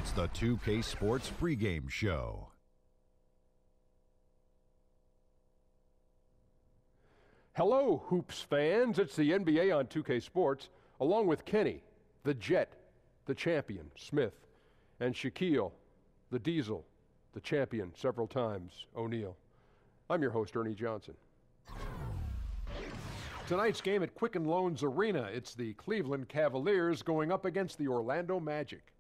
It's the 2K Sports pregame show. Hello, Hoops fans. It's the NBA on 2K Sports, along with Kenny, the Jet, the champion, Smith, and Shaquille, the Diesel, the champion several times, O'Neal. I'm your host, Ernie Johnson. Tonight's game at Quicken Loans Arena, it's the Cleveland Cavaliers going up against the Orlando Magic.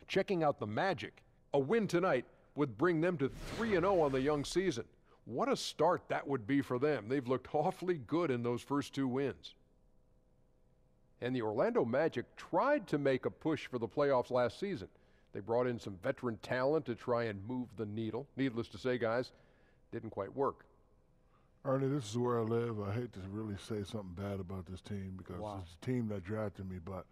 Checking out the Magic, a win tonight would bring them to 3-0 on the young season. What a start that would be for them. They've looked awfully good in those first two wins. And the Orlando Magic tried to make a push for the playoffs last season. They brought in some veteran talent to try and move the needle. Needless to say, guys, didn't quite work. Ernie, this is where I live. I hate to really say something bad about this team because it's a team that drafted me, but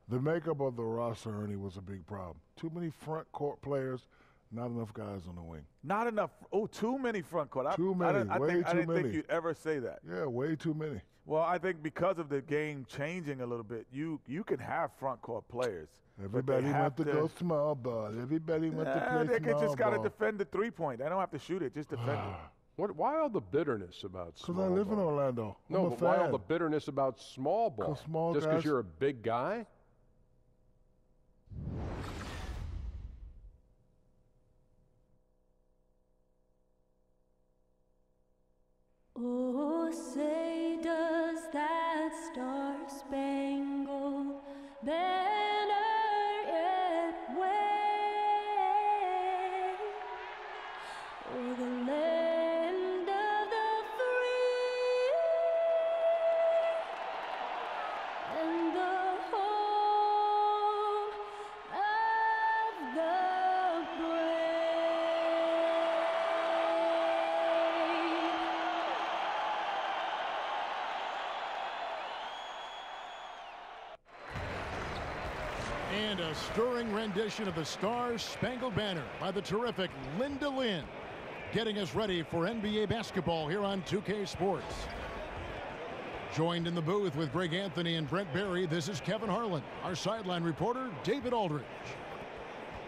the makeup of the roster, Ernie, was a big problem. Too many front court players, not enough guys on the wing. Not enough. Oh, too many front court. Too many. I didn't think you'd ever say that. Yeah, way too many. Well, I think because of the game changing a little bit, you can have front court players. Everybody wants to go small ball. Everybody wants to play small ball. They just got to defend the three-point. They don't have to shoot it. Just defend it. Why all the bitterness about small ball? Because I live in Orlando. No, but why all the bitterness about small ball? Just because you're a big guy? Oh, say does that star-spangled banner yet wave o'er the land of the free and the home of the And a stirring rendition of the Star-Spangled Banner by the terrific Linda Lynn, getting us ready for NBA basketball here on 2K Sports. Joined in the booth with Greg Anthony and Brent Barry, this is Kevin Harlan. Our sideline reporter, David Aldridge.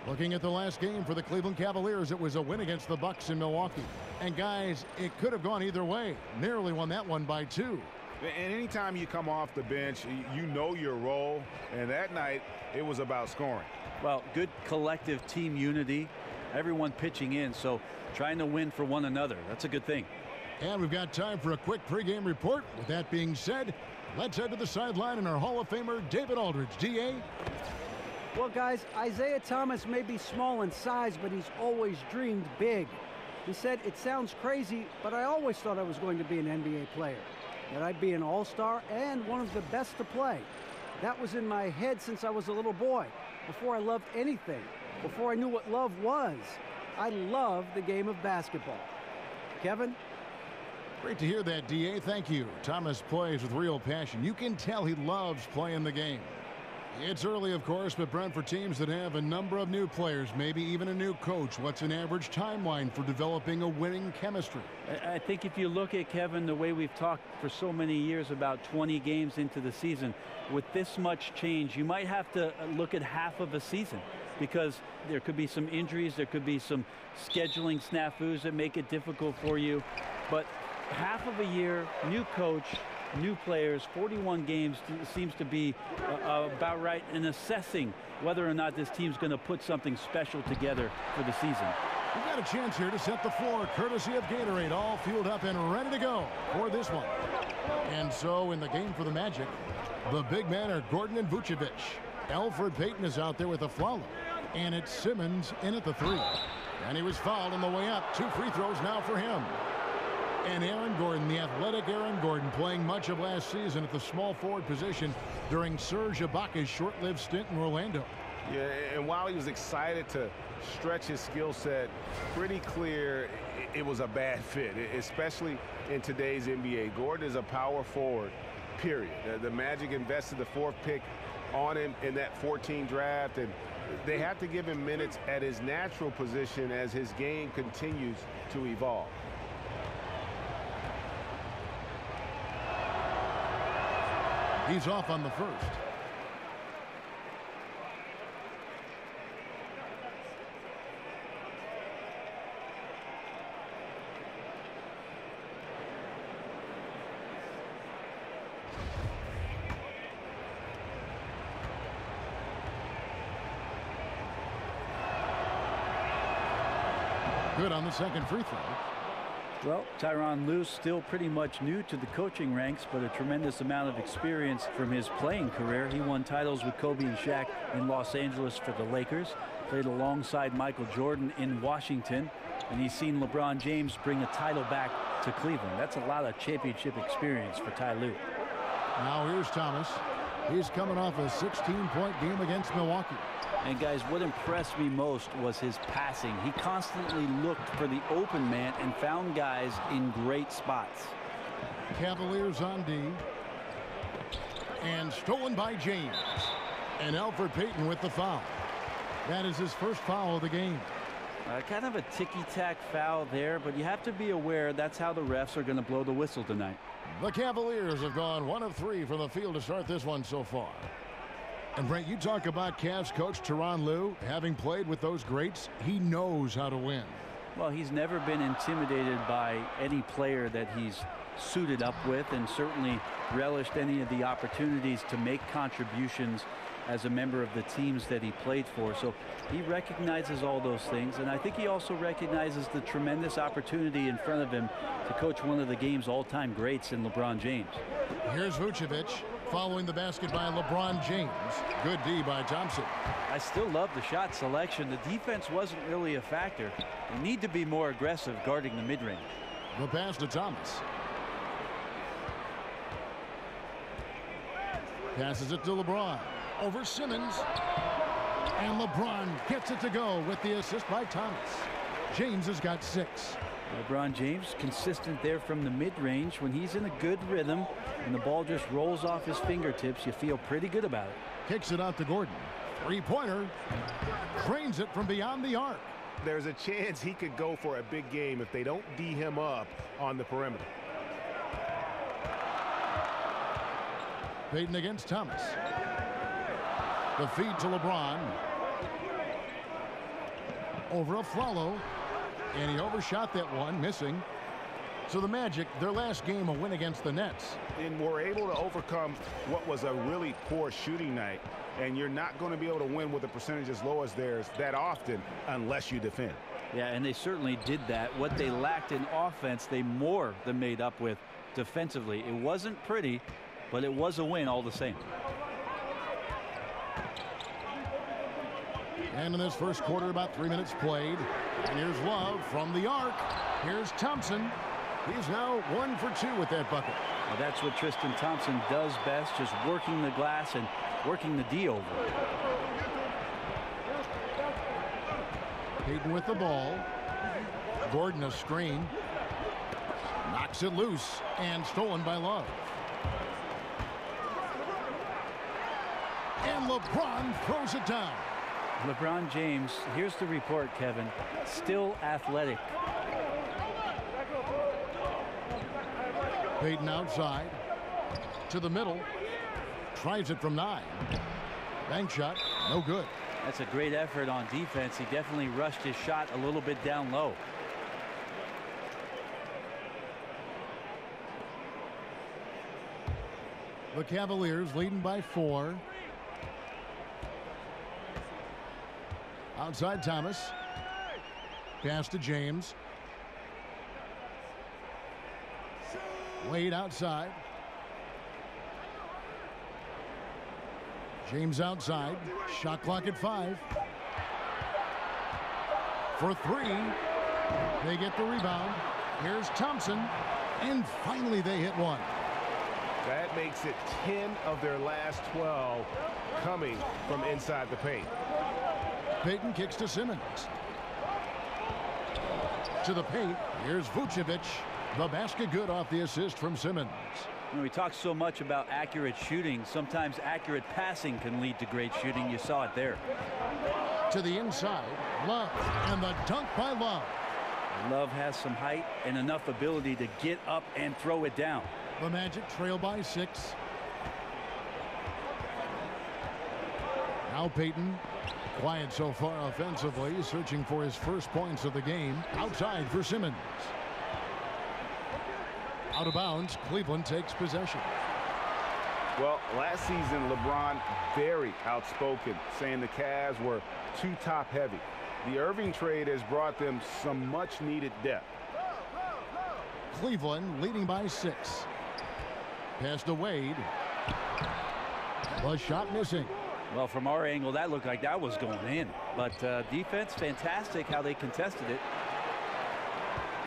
Looking at the last game for the Cleveland Cavaliers, it was a win against the Bucks in Milwaukee. And guys, it could have gone either way. Nearly won that one by 2. And anytime you come off the bench, you know your role. And that night, it was about scoring. Well, good collective team unity. Everyone pitching in, so trying to win for one another. That's a good thing. And we've got time for a quick pregame report. With that being said, let's head to the sideline and our Hall of Famer, David Aldridge. D.A.? Well, guys, Isaiah Thomas may be small in size, but he's always dreamed big. He said, "It sounds crazy, but I always thought I was going to be an NBA player, that I'd be an all-star and one of the best to play. That was in my head since I was a little boy, before I loved anything, before I knew what love was. I love the game of basketball." Kevin? Great to hear that, D.A. Thank you. Thomas plays with real passion. You can tell he loves playing the game. It's early, of course, but Brent, for teams that have a number of new players, maybe even a new coach, what's an average timeline for developing a winning chemistry? I think if you look at, Kevin, the way we've talked for so many years about 20 games into the season, with this much change, you might have to look at half of a season because there could be some injuries, there could be some scheduling snafus that make it difficult for you. But half of a year, new coach, new players, 41 games seems to be about right in assessing whether or not this team's going to put something special together for the season. We've got a chance here to set the floor, courtesy of Gatorade, all fueled up and ready to go for this one. And so in the game for the Magic, the big men are Gordon and Vucevic. Elfrid Payton is out there with a foul, and it's Simmons in at the 3. And he was fouled on the way up. 2 free throws now for him. And Aaron Gordon, the athletic Aaron Gordon, playing much of last season at the small forward position during Serge Ibaka's short-lived stint in Orlando. Yeah, and while he was excited to stretch his skill set, pretty clear it was a bad fit, especially in today's NBA. Gordon is a power forward, period. The Magic invested the 4th pick on him in that 14 draft, and they have to give him minutes at his natural position as his game continues to evolve. He's off on the first. Good on the second free throw. Well, Tyronn Lue still pretty much new to the coaching ranks, but a tremendous amount of experience from his playing career. He won titles with Kobe and Shaq in Los Angeles for the Lakers, played alongside Michael Jordan in Washington, and he's seen LeBron James bring a title back to Cleveland. That's a lot of championship experience for Ty Lue. Now here's Thomas. He's coming off a 16-point game against Milwaukee. And guys, what impressed me most was his passing. He constantly looked for the open man and found guys in great spots. Cavaliers on D. And stolen by James. And Elfrid Payton with the foul. That is his first foul of the game. Kind of a ticky-tack foul there, but you have to be aware that's how the refs are going to blow the whistle tonight. The Cavaliers have gone 1 of 3 from the field to start this one so far. And Brent, you talk about Cavs coach Tyronn Lue, having played with those greats, he knows how to win. Well, he's never been intimidated by any player that he's suited up with, and certainly relished any of the opportunities to make contributions as a member of the teams that he played for. So he recognizes all those things, and I think he also recognizes the tremendous opportunity in front of him to coach one of the game's all-time greats in LeBron James. Here's Vucevic following the basket by LeBron James. Good D by Thompson. I still love the shot selection. The defense wasn't really a factor. They need to be more aggressive guarding the mid-range. The pass to Thomas. Passes it to LeBron. Over Simmons. And LeBron gets it to go with the assist by Thomas. James has got 6. LeBron James consistent there from the mid-range. When he's in a good rhythm and the ball just rolls off his fingertips, you feel pretty good about it. Kicks it out to Gordon. Three-pointer. Drains it from beyond the arc. There's a chance he could go for a big game if they don't D him up on the perimeter. Payton against Thomas. The feed to LeBron. Over Afflalo. And he overshot that one, missing. So the Magic, their last game, a win against the Nets. And were able to overcome what was a really poor shooting night. And you're not going to be able to win with a percentage as low as theirs that often unless you defend. Yeah, and they certainly did that. What they lacked in offense, they more than made up with defensively. It wasn't pretty, but it was a win all the same. And in this first quarter, about 3 minutes played. And here's Love from the arc. Here's Thompson. He's now 1 for 2 with that bucket. Well, that's what Tristan Thompson does best, just working the glass and working the D over. Payton with the ball. Gordon a screen. Knocks it loose and stolen by Love. And LeBron throws it down. LeBron James, here's the report, Kevin, still athletic. Payton outside to the middle. Tries it from 9. Bank shot, no good. That's a great effort on defense. He definitely rushed his shot a little bit down low. The Cavaliers leading by 4. Outside Thomas. Pass to James. Wade outside. James outside. Shot clock at 5. For 3. They get the rebound. Here's Thompson. And finally they hit one. That makes it 10 of their last 12 coming from inside the paint. Payton kicks to Simmons. To the paint. Here's Vucevic. The basket good off the assist from Simmons. When we talk so much about accurate shooting, sometimes accurate passing can lead to great shooting. You saw it there. To the inside. Love. And the dunk by Love. Love has some height and enough ability to get up and throw it down. The Magic trail by 6. Now Payton. Quiet so far offensively, searching for his first points of the game. Outside for Simmons. Out of bounds, Cleveland takes possession. Well, last season, LeBron very outspoken, saying the Cavs were too top heavy. The Irving trade has brought them some much-needed depth. Cleveland leading by 6. Pass to Wade. The shot missing. Well, from our angle, that looked like that was going in. But defense, fantastic how they contested it.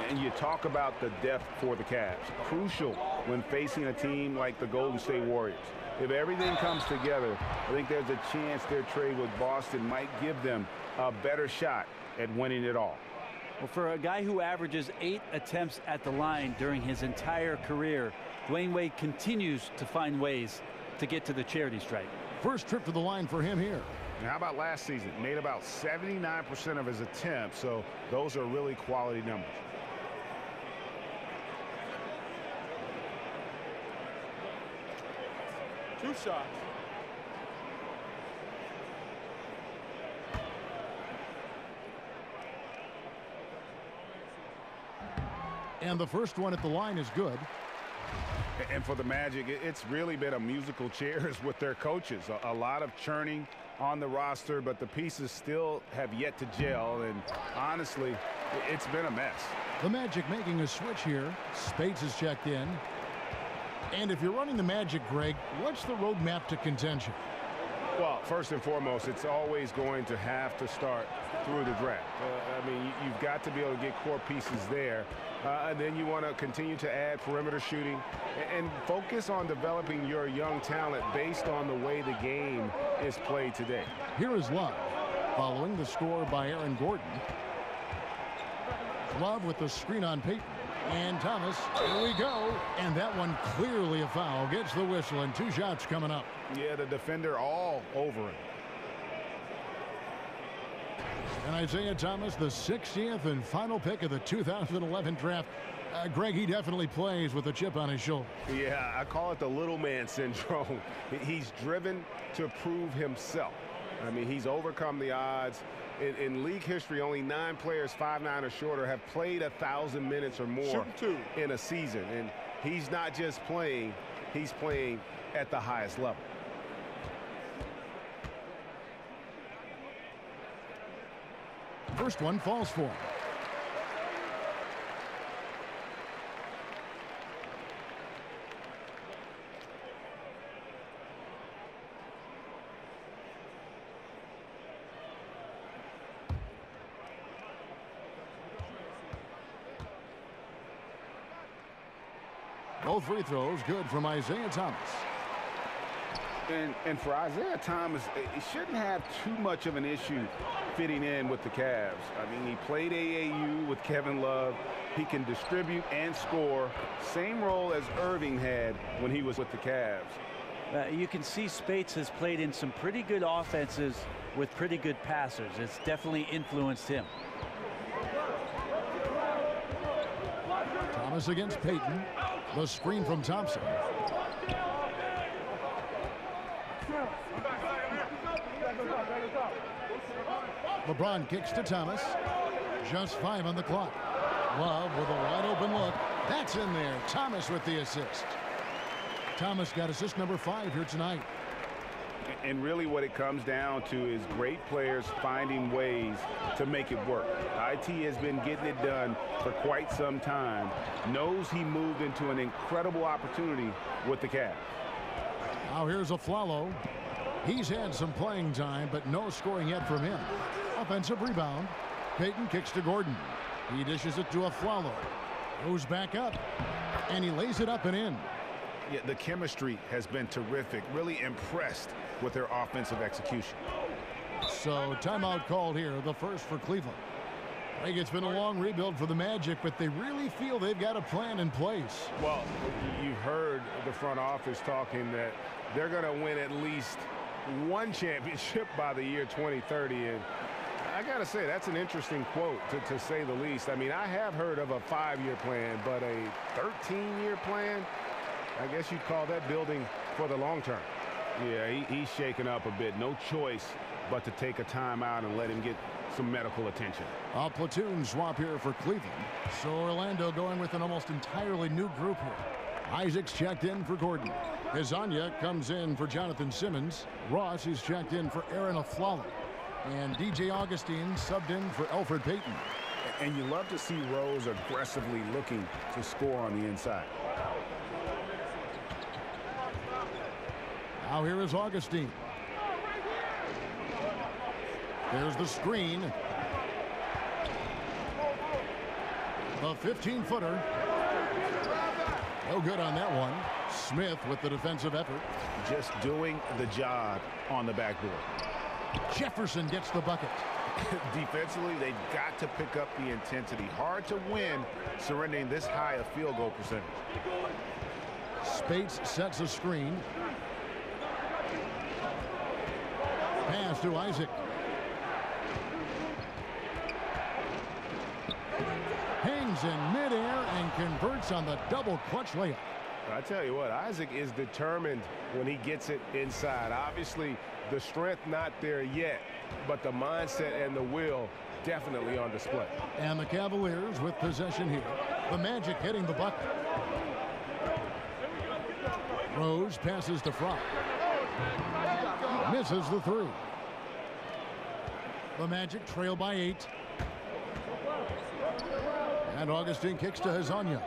And you talk about the depth for the Cavs. Crucial when facing a team like the Golden State Warriors. If everything comes together, I think there's a chance their trade with Boston might give them a better shot at winning it all. Well, for a guy who averages 8 attempts at the line during his entire career, Dwayne Wade continues to find ways to get to the charity stripe. First trip to the line for him here. And how about last season? Made about 79% of his attempts, so those are really quality numbers. Two shots. And the first one at the line is good. And for the Magic, it's really been a musical chairs with their coaches. A lot of churning on the roster, but the pieces still have yet to gel. And honestly, it's been a mess. The Magic making a switch here. Spades is checked in. And if you're running the Magic, Greg, what's the roadmap to contention? Well, first and foremost, it's always going to have to start through the draft. I mean, you've got to be able to get core pieces there. And then you want to continue to add perimeter shooting and focus on developing your young talent based on the way the game is played today. Here is Love, following the score by Aaron Gordon. Love with the screen on Payton. And Thomas, here we go. And that one clearly a foul. Gets the whistle, and 2 shots coming up. Yeah, the defender all over him. And Isaiah Thomas, the 60th and final pick of the 2011 draft. Greg, he definitely plays with a chip on his shoulder. Yeah, I call it the little man syndrome. He's driven to prove himself. I mean, he's overcome the odds. In league history, only 9 players 5'9" or shorter have played 1,000 minutes or more in a season. And he's not just playing, he's playing at the highest level. First one falls for him. Both free throws good from Isaiah Thomas. And for Isaiah Thomas, he shouldn't have too much of an issue fitting in with the Cavs. I mean, he played AAU with Kevin Love. He can distribute and score. Same role as Irving had when he was with the Cavs. You can see Speights has played in some pretty good offenses with pretty good passers. It's definitely influenced him. Thomas against Payton. The screen from Thompson. LeBron kicks to Thomas. Just 5 on the clock. Love with a wide open look. That's in there. Thomas with the assist. Thomas got assist number 5 here tonight. And really what it comes down to is great players finding ways to make it work. IT has been getting it done for quite some time. Knows he moved into an incredible opportunity with the Cavs. Now here's Afflalo. He's had some playing time, but no scoring yet from him. Offensive rebound. Payton kicks to Gordon. He dishes it to Afflalo. Goes back up, and he lays it up and in. Yeah, the chemistry has been terrific. Really impressed with their offensive execution. So timeout called here, the first for Cleveland. I think it's been a long rebuild for the Magic, but they really feel they've got a plan in place. Well, you heard the front office talking that they're going to win at least one championship by the year 2030. And I got to say, that's an interesting quote, to say the least. I mean, I have heard of a 5-year plan, but a 13-year plan? I guess you'd call that building for the long term. Yeah, he's shaken up a bit. No choice but to take a timeout and let him get some medical attention. A platoon swap here for Cleveland. So Orlando going with an almost entirely new group here. Isaac's checked in for Gordon. Hezonja comes in for Jonathan Simmons. Ross is checked in for Aaron Afflalo. And DJ Augustine subbed in for Elfrid Payton. And you love to see Rose aggressively looking to score on the inside. Now here is Augustine. There's the screen. The 15-footer. No good on that one. Smith with the defensive effort. Just doing the job on the backboard. Jefferson gets the bucket. Defensively, they've got to pick up the intensity. Hard to win surrendering this high a field goal percentage. Spates sets a screen. Pass to Isaac. Hangs in midair and converts on the double clutch layup. I tell you what, Isaac is determined when he gets it inside. Obviously, the strength not there yet, but the mindset and the will definitely on display. And the Cavaliers with possession here. The Magic hitting the bucket. Rose passes to Fry. Misses the three. The Magic trail by 8. And Augustine kicks to Hezonja.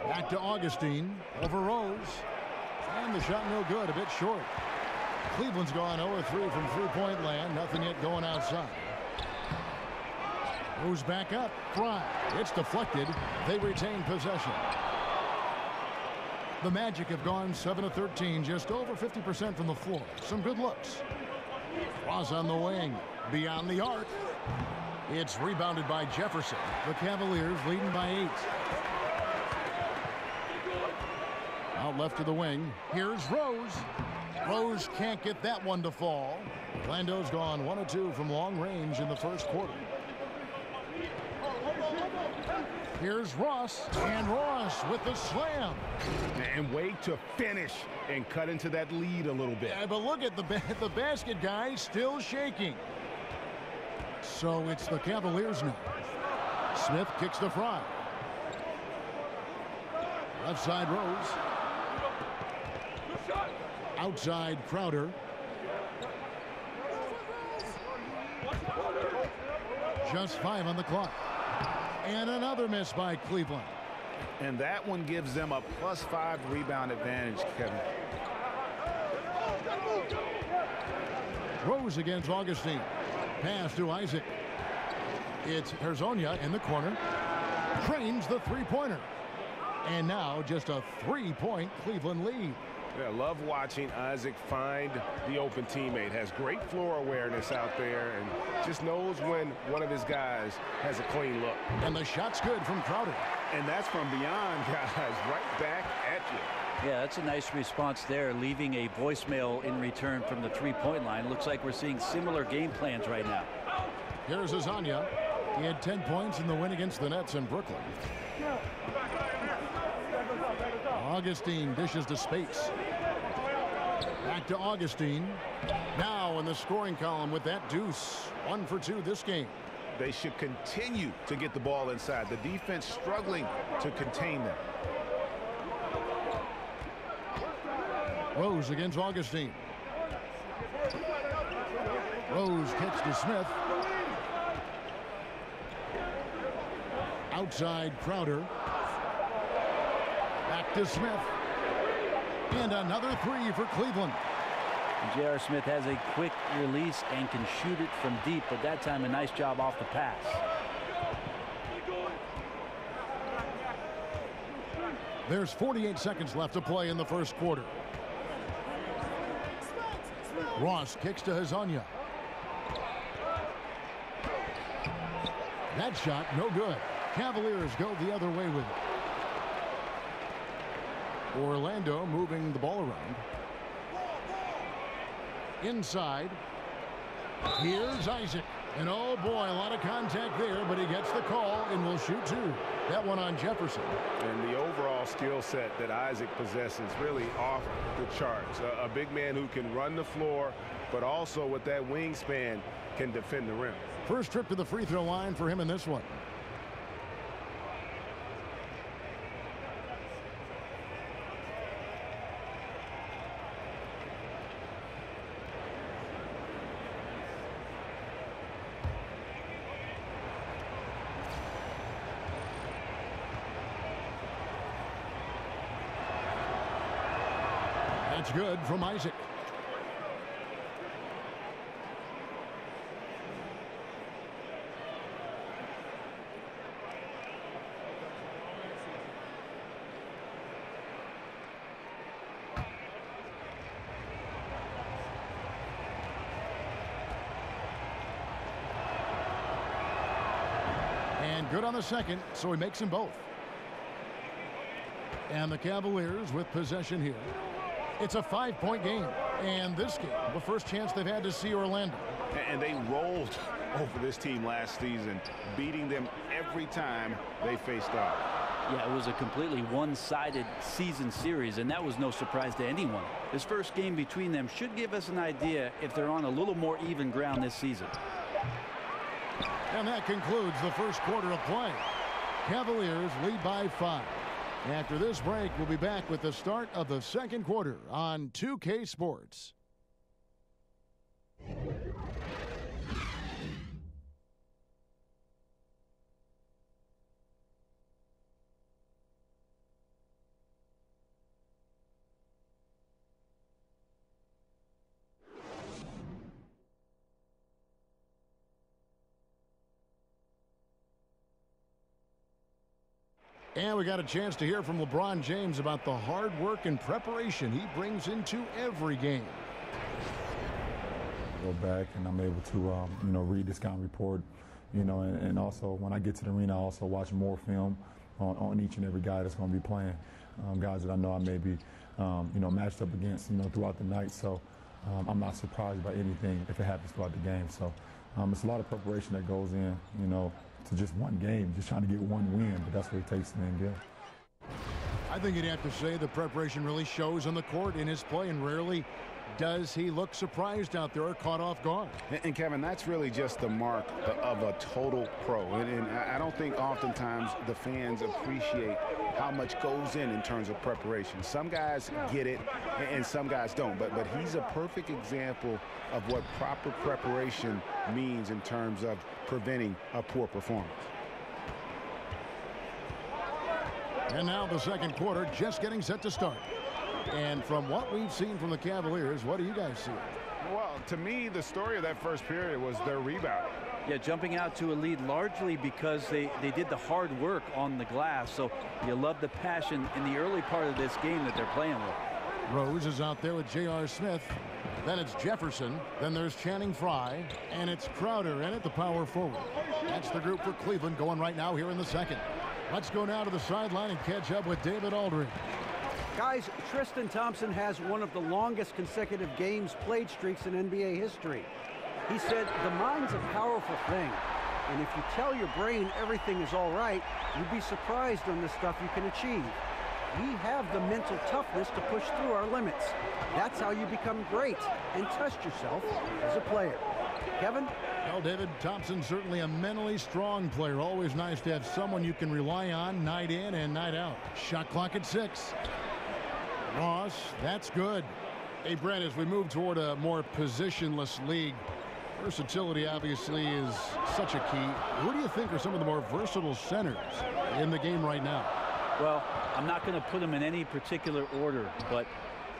Back to Augustine over Rose. And the shot no good, a bit short. Cleveland's gone 0-3 from three-point land. Nothing yet going outside. Rose back up. Fry. It's deflected. They retain possession. The Magic have gone 7-13, just over 50% from the floor. Some good looks. Ross on the wing. Beyond the arc. It's rebounded by Jefferson. The Cavaliers leading by 8. Out left to the wing. Here's Rose. Rose can't get that one to fall. Orlando's gone 1-2 from long range in the first quarter. Here's Ross, and Ross with the slam. And wait to finish and cut into that lead a little bit. Yeah, but look at the basket guy still shaking. So it's the Cavaliers now. Smith kicks to Fry. Left side Rose. Outside Crowder. Just 5 on the clock. And another miss by Cleveland. And that one gives them a +5 rebound advantage, Kevin. Rose against Augustine. Pass to Isaac. It's Hezonja in the corner. Trains the three-pointer. And now just a 3-point Cleveland lead. Yeah, love watching Isaac find the open teammate. Has great floor awareness out there and just knows when one of his guys has a clean look. And the shot's good from Crowder. And that's from beyond, guys, right back at you. Yeah, that's a nice response there, leaving a voicemail in return from the three-point line. Looks like we're seeing similar game plans right now. Here's Hezonja. He had 10 points in the win against the Nets in Brooklyn. Augustine dishes to Spates. Back to Augustine. Now in the scoring column with that deuce. 1 for 2 this game. They should continue to get the ball inside. The defense struggling to contain them. Rose against Augustine. Rose kicks to Smith. Outside Crowder. Back to Smith. And another 3 for Cleveland. J.R. Smith has a quick release and can shoot it from deep, but that time a nice job off the pass. There's 48 seconds left to play in the first quarter. Ross kicks to Hezonja. That shot no good. Cavaliers go the other way with it. Orlando moving the ball around. Inside. Here's Isaac. And oh boy, a lot of contact there, but he gets the call and will shoot 2. That one on Jefferson. And the overall skill set that Isaac possesses really off the charts. A big man who can run the floor, but also with that wingspan can defend the rim. First trip to the free throw line for him in this one. That's good from Isaac. And good on the second, so he makes them both. And the Cavaliers with possession here. It's a 5-point game. And this game, the first chance they've had to see Orlando. And they rolled over this team last season, beating them every time they faced off. Yeah, it was a completely one-sided season series, and that was no surprise to anyone. This first game between them should give us an idea if they're on a little more even ground this season. And that concludes the first quarter of play. Cavaliers lead by 5. After this break, we'll be back with the start of the second quarter on 2K Sports. And we got a chance to hear from LeBron James about the hard work and preparation he brings into every game. Go back and I'm able to, read the scouting report, and also when I get to the arena, I also watch more film on each and every guy that's going to be playing, guys that I know I may be, matched up against, throughout the night. So I'm not surprised by anything if it happens throughout the game. So it's a lot of preparation that goes in, to just one game, just trying to get one win, but that's what it takes to win good. I think you'd have to say the preparation really shows on the court in his play, and rarely does he look surprised out there or caught off guard. And Kevin, that's really just the mark of a total pro. And I don't think oftentimes the fans appreciate how much goes in terms of preparation. Some guys get it and some guys don't. But he's a perfect example of what proper preparation means in terms of preventing a poor performance. And now the second quarter just getting set to start. And from what we've seen from the Cavaliers, what do you guys see? Well, to me, the story of that first period was their rebound. Yeah, jumping out to a lead largely because they did the hard work on the glass. So you love the passion in the early part of this game that they're playing with. Rose is out there with J.R. Smith. Then it's Jefferson. Then there's Channing Frye. And it's Crowder in at the power forward. That's the group for Cleveland going right now here in the second. Let's go now to the sideline and catch up with David Aldridge. Guys, Tristan Thompson has one of the longest consecutive games played streaks in NBA history. He said, the mind's a powerful thing. And if you tell your brain everything is all right, you'd be surprised on the stuff you can achieve. We have the mental toughness to push through our limits. That's how you become great and test yourself as a player. Kevin? Well, David, Thompson's certainly a mentally strong player. Always nice to have someone you can rely on night in and night out. Shot clock at 6. Ross, that's good. Hey, Brent, as we move toward a more positionless league, versatility obviously is such a key. Who do you think are some of the more versatile centers in the game right now? Well, I'm not going to put them in any particular order, but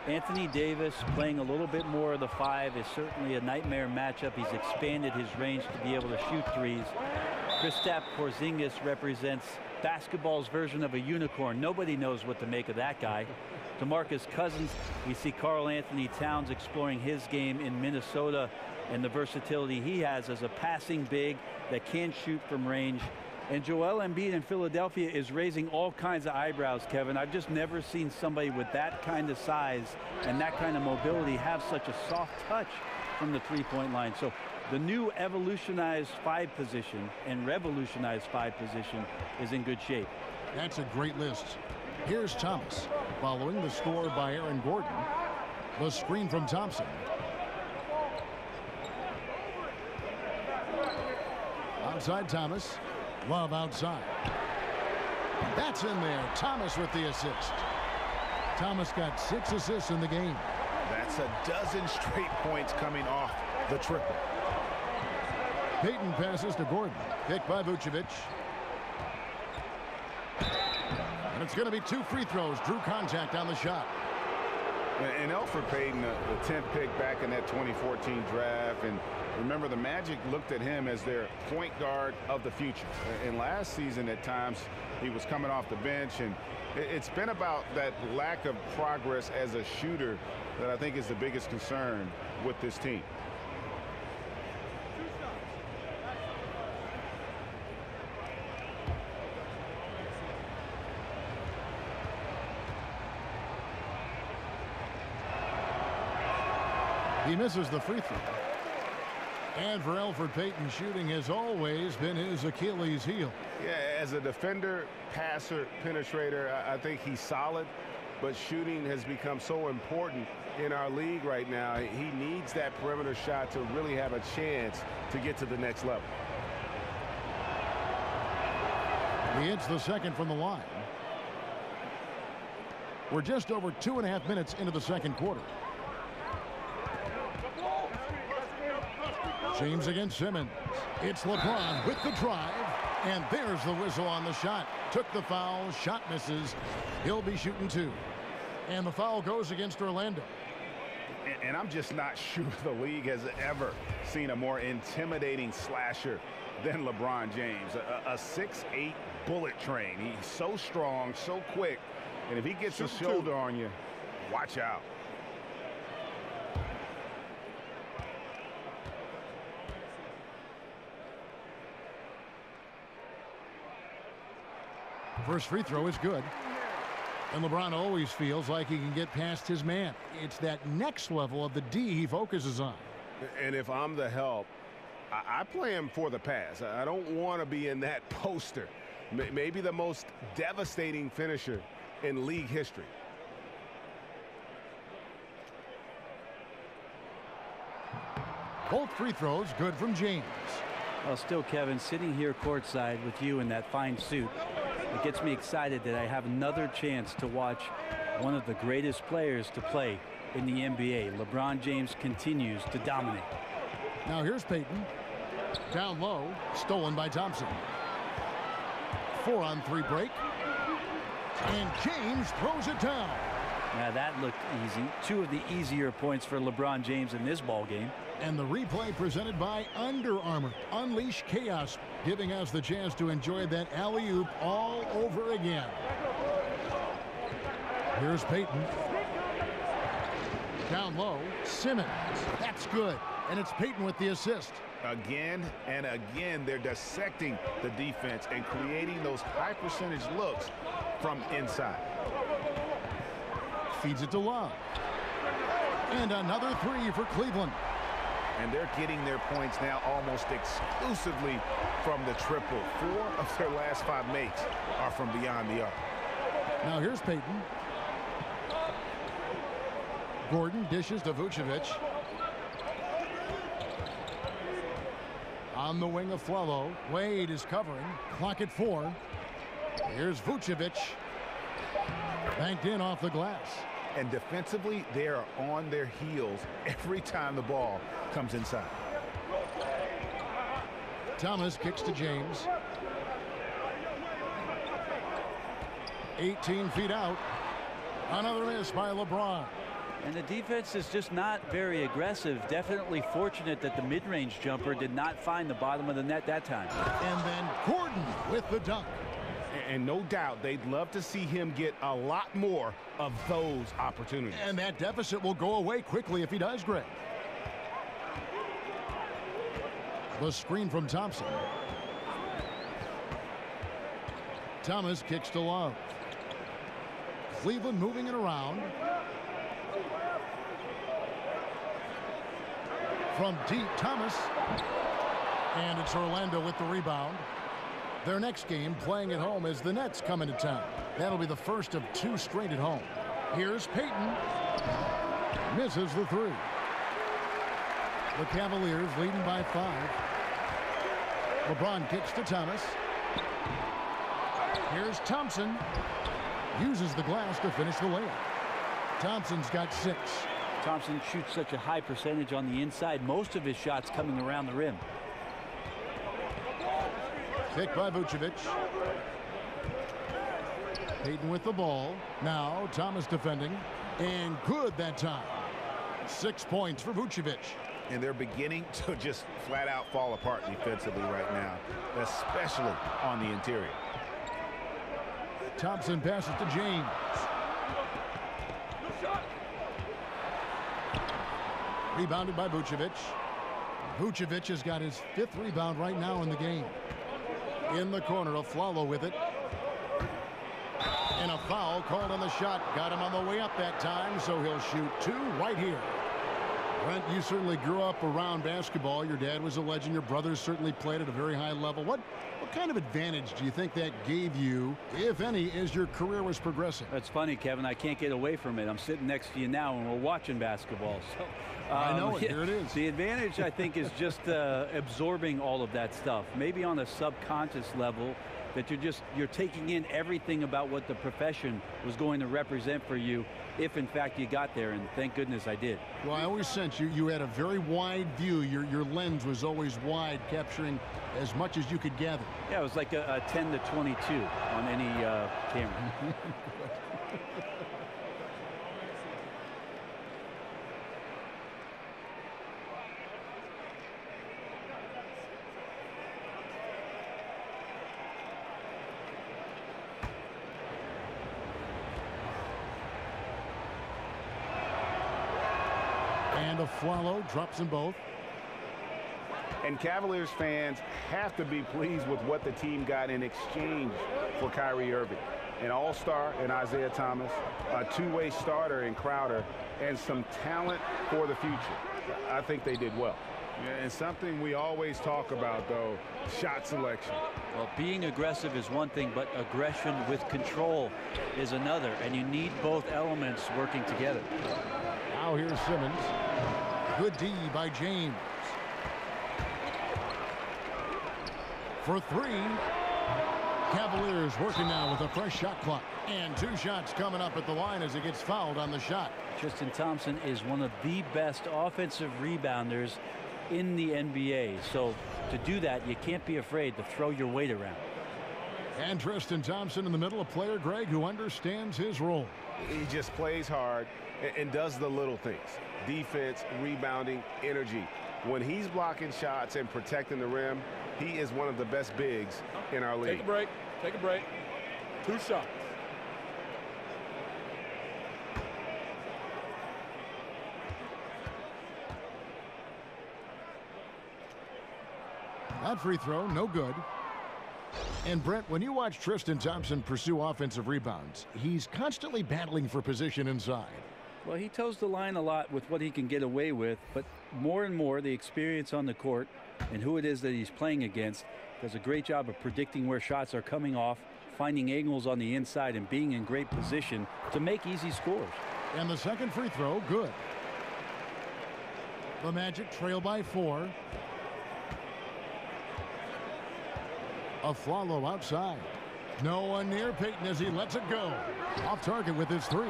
Anthony Davis playing a little bit more of the 5 is certainly a nightmare matchup. He's expanded his range to be able to shoot threes. Kristaps Porzingis represents basketball's version of a unicorn. Nobody knows what to make of that guy. DeMarcus Cousins, we see Karl Anthony Towns exploring his game in Minnesota and the versatility he has as a passing big that can shoot from range. And Joel Embiid in Philadelphia is raising all kinds of eyebrows, Kevin. I've just never seen somebody with that kind of size and that kind of mobility have such a soft touch from the three-point line. So the new evolutionized 5 position and revolutionized 5 position is in good shape. That's a great list. Here's Thomas, following the score by Aaron Gordon. The screen from Thompson. Outside Thomas. Love outside. That's in there. Thomas with the assist. Thomas got 6 assists in the game. That's a dozen straight points coming off the triple. Payton passes to Gordon. Picked by Vucevic. And it's going to be 2 free throws. Drew contact on the shot. And Elfrid Payton, the 10th pick back in that 2014 draft. And remember, the Magic looked at him as their point guard of the future. And last season, at times, he was coming off the bench. And it's been about that lack of progress as a shooter that I think is the biggest concern with this team. He misses the free throw. And for Elfrid Payton, shooting has always been his Achilles heel. Yeah, as a defender, passer, penetrator, I think he's solid, but shooting has become so important in our league right now. He needs that perimeter shot to really have a chance to get to the next level. He hits the second from the line. We're just over 2.5 minutes into the second quarter. James against Simmons. It's LeBron with the drive. And there's the whistle on the shot. Took the foul. Shot misses. He'll be shooting 2. And the foul goes against Orlando. And I'm just not sure the league has ever seen a more intimidating slasher than LeBron James. A 6'8" bullet train. He's so strong, so quick. And if he gets a shoulder on you, watch out. First free throw is good. And LeBron always feels like he can get past his man. It's that next level of the D he focuses on. And if I'm the help, I play him for the pass. I don't want to be in that poster. Maybe the most devastating finisher in league history. Both free throws good from James. Well, still, Kevin, sitting here courtside with you in that fine suit, it gets me excited that I have another chance to watch one of the greatest players to play in the NBA. LeBron James continues to dominate. Now here's Payton. Down low, stolen by Thompson. 4-on-3 break. And James throws it down. Now that looked easy. 2 of the easier points for LeBron James in this ball game. And the replay presented by Under Armour. Unleash chaos, giving us the chance to enjoy that alley-oop all over again. Here's Payton. Down low, Simmons. That's good. And it's Payton with the assist. Again and again, they're dissecting the defense and creating those high-percentage looks from inside. Feeds it to Love. And another 3 for Cleveland. And they're getting their points now almost exclusively from the triple. 4 of their last 5 makes are from beyond the arc. Now here's Payton. Gordon dishes to Vucevic. On the wing of Flello. Wade is covering. Clock at 4. Here's Vucevic. Banked in off the glass. And defensively, they are on their heels every time the ball comes inside. Thomas kicks to James. 18 feet out. Another miss by LeBron. And the defense is just not very aggressive. Definitely fortunate that the mid-range jumper did not find the bottom of the net that time. And then Gordon with the dunk. And no doubt they'd love to see him get a lot more of those opportunities. And that deficit will go away quickly if he does, Greg. The screen from Thompson. Thomas kicks to Love. Cleveland moving it around. From deep, Thomas. And it's Orlando with the rebound. Their next game playing at home as the Nets come into town. That'll be the first of 2 straight at home. Here's Payton. Misses the 3. The Cavaliers leading by 5. LeBron kicks to Thomas. Here's Thompson. Uses the glass to finish the layup. Thompson's got 6. Thompson shoots such a high percentage on the inside. Most of his shots coming around the rim. Picked by Vucevic. Payton with the ball. Now Thomas defending. And good that time. 6 points for Vucevic. And they're beginning to just flat out fall apart defensively right now, especially on the interior. Thompson passes to James. Rebounded by Vucevic. Vucevic has got his 5th rebound right now in the game. In the corner, Aflalo with it. And a foul called on the shot. Got him on the way up that time, so he'll shoot 2 right here. Brent, you certainly grew up around basketball. Your dad was a legend. Your brothers certainly played at a very high level. What kind of advantage do you think that gave you, if any, as your career was progressing? That's funny, Kevin. I can't get away from it. I'm sitting next to you now, and we're watching basketball. So I know it. Here it is. The advantage, I think, is just absorbing all of that stuff. Maybe on a subconscious level, that you're taking in everything about what the profession was going to represent for you, if in fact you got there, and thank goodness I did. Well, I always sense you had a very wide view. Your lens was always wide, capturing as much as you could gather. Yeah, it was like a 10 to 22 on any camera. And Aflalo drops them both. And Cavaliers fans have to be pleased with what the team got in exchange for Kyrie Irving. An all-star in Isaiah Thomas, a two-way starter in Crowder, and some talent for the future. I think they did well. And something we always talk about, though, shot selection. Well, being aggressive is one thing, but aggression with control is another, and you need both elements working together. Now here's Simmons. Good D by James. For 3. Cavaliers working now with a fresh shot clock. And 2 shots coming up at the line as he gets fouled on the shot. Tristan Thompson is one of the best offensive rebounders in the NBA. So to do that, you can't be afraid to throw your weight around. And Tristan Thompson in the middle, a player, Greg, who understands his role. He just plays hard and does the little things. Defense, rebounding, energy. When he's blocking shots and protecting the rim, he is one of the best bigs in our league. Take a break. Take a break. 2 shots. That free throw, no good. And Brent, when you watch Tristan Thompson pursue offensive rebounds, he's constantly battling for position inside. Well, he toes the line a lot with what he can get away with, but more and more the experience on the court and who it is that he's playing against does a great job of predicting where shots are coming off, finding angles on the inside, and being in great position to make easy scores. And the second free throw, good. The Magic trail by 4. Aflalo outside. No one near Payton as he lets it go. Off target with his 3.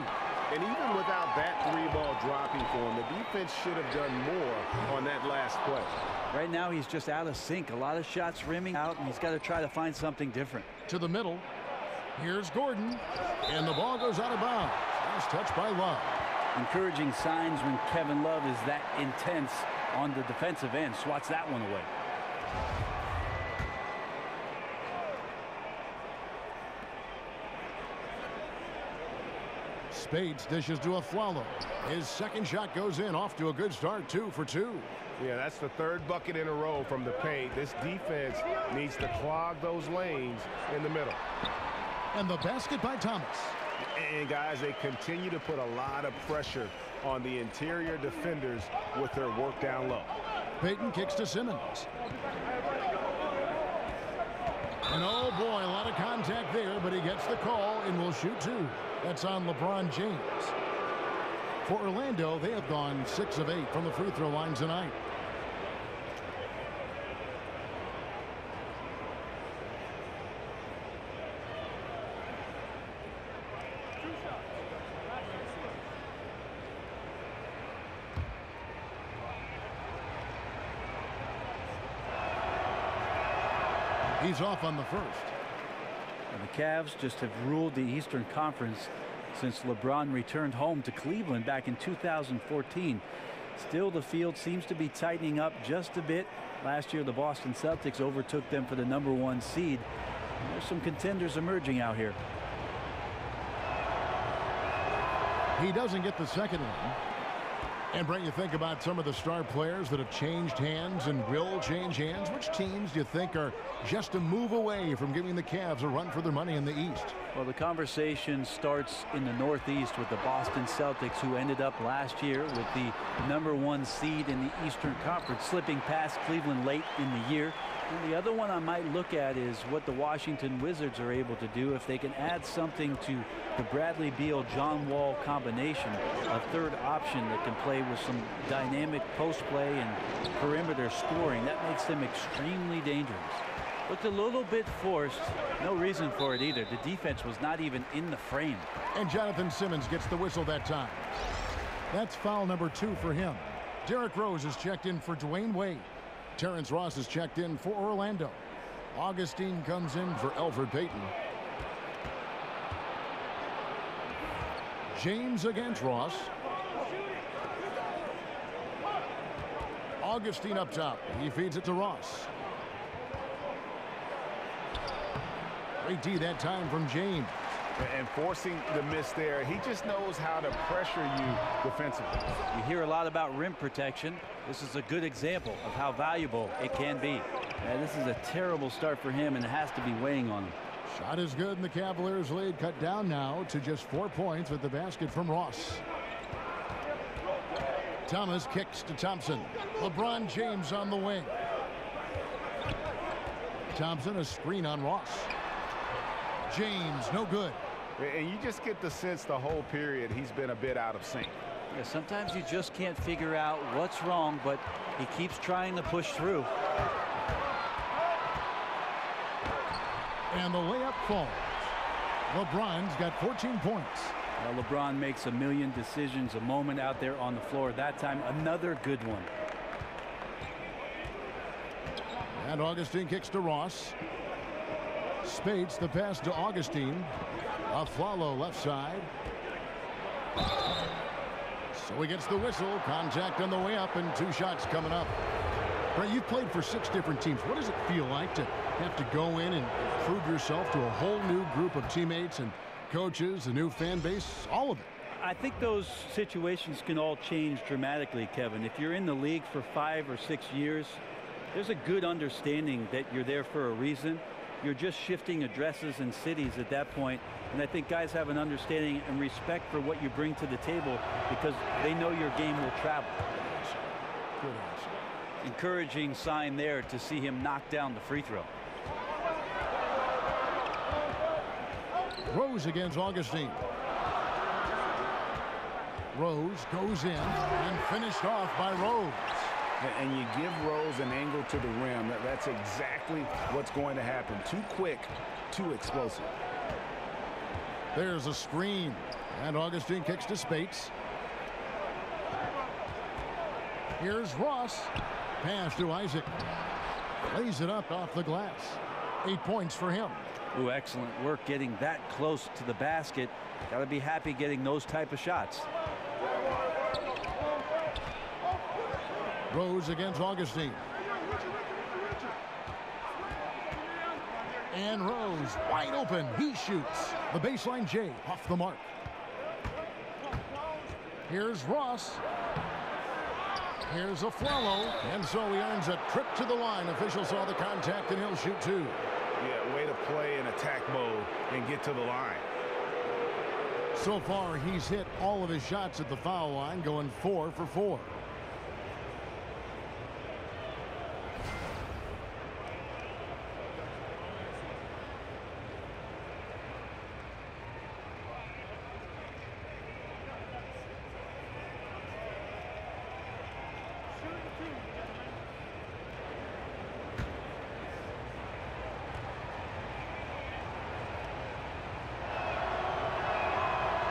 And even without that 3-ball dropping for him, the defense should have done more on that last play. Right now, he's just out of sync. A lot of shots rimming out, and he's got to try to find something different. To the middle. Here's Gordon. And the ball goes out of bounds. Last touch by Love. Encouraging signs when Kevin Love is that intense on the defensive end. Swats that one away. Spades dishes to Aflalo. His second shot goes in, off to a good start, 2 for 2. Yeah, that's the 3rd bucket in a row from the paint. This defense needs to clog those lanes in the middle. And the basket by Thomas. And guys, they continue to put a lot of pressure on the interior defenders with their work down low. Payton kicks to Simmons. And oh boy, a lot of contact there, but he gets the call and will shoot 2. That's on LeBron James. For Orlando, they have gone 6 of 8 from the free throw line tonight. He's off on the first. And the Cavs just have ruled the Eastern Conference since LeBron returned home to Cleveland back in 2014. Still, the field seems to be tightening up just a bit. Last year, the Boston Celtics overtook them for the #1 seed. There's some contenders emerging out here. He doesn't get the second one. And Brent, you think about some of the star players that have changed hands and will change hands. Which teams do you think are just a move away from giving the Cavs a run for their money in the East? Well, the conversation starts in the Northeast with the Boston Celtics, who ended up last year with the #1 seed in the Eastern Conference, slipping past Cleveland late in the year. And the other one I might look at is what the Washington Wizards are able to do if they can add something to the Bradley Beal-John Wall combination, a third option that can play with some dynamic post play and perimeter scoring. That makes them extremely dangerous. Looked a little bit forced. No reason for it either. The defense was not even in the frame. And Jonathan Simmons gets the whistle that time. That's foul number 2 for him. Derrick Rose is checked in for Dwayne Wade. Terrence Ross is checked in for Orlando. Augustine comes in for Elfrid Payton. James against Ross. Augustine up top. He feeds it to Ross. Great D that time from James. And forcing the miss there, he just knows how to pressure you defensively. You hear a lot about rim protection. This is a good example of how valuable it can be. This is a terrible start for him, and it has to be weighing on him. Shot is good, and the Cavaliers lead cut down now to just 4 points with the basket from Ross. Thomas kicks to Thompson. LeBron James on the wing. Thompson, a screen on Ross. James, no good. And you just get the sense the whole period he's been a bit out of sync. Yeah, sometimes you just can't figure out what's wrong, but he keeps trying to push through. And the layup falls. LeBron's got 14 points. Well, LeBron makes a million decisions a moment out there on the floor. That time, another good one. And Augustine kicks to Ross. Spates the pass to Augustine. Aflalo left side. So he gets the whistle. Contact on the way up and 2 shots coming up. Brett, you've played for 6 different teams. What does it feel like to have to go in and prove yourself to a whole new group of teammates and coaches, a new fan base, all of it? I think those situations can all change dramatically, Kevin. If you're in the league for 5 or 6 years, there's a good understanding that you're there for a reason. You're just shifting addresses and cities at that point. And I think guys have an understanding and respect for what you bring to the table because they know your game will travel. Good answer. Encouraging sign there to see him knock down the free throw. Rose against Augustine. Rose goes in and finished off by Rose. And you give Rose an angle to the rim. That's exactly what's going to happen. Too quick, too explosive. There's a screen. And Augustine kicks to Spates. Here's Ross. Pass to Isaac. Lays it up off the glass. 8 points for him. Ooh, excellent work getting that close to the basket. Got to be happy getting those type of shots. Rose against Augustine. And Rose wide open. He shoots. The baseline J off the mark. Here's Ross. Here's Aflalo. And so he earns a trip to the line. Official saw the contact and he'll shoot 2. Yeah, way to play in attack mode and get to the line. So far, he's hit all of his shots at the foul line, going 4 for 4.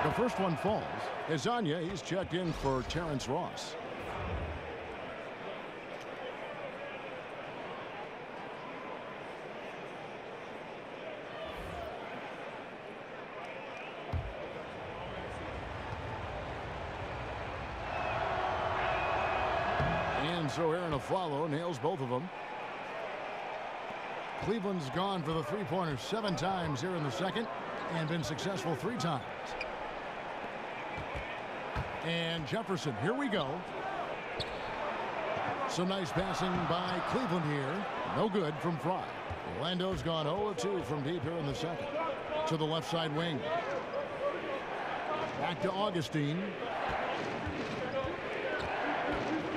The first one falls. Azania, he's checked in for Terrence Ross. And so Aaron Aflalo nails both of them. Cleveland's gone for the three-pointer 7 times here in the second and been successful 3 times. And Jefferson, here we go. Some nice passing by Cleveland here. No good from Fry. Orlando's gone 0-2 from deep here in the second. To the left side wing. Back to Augustine.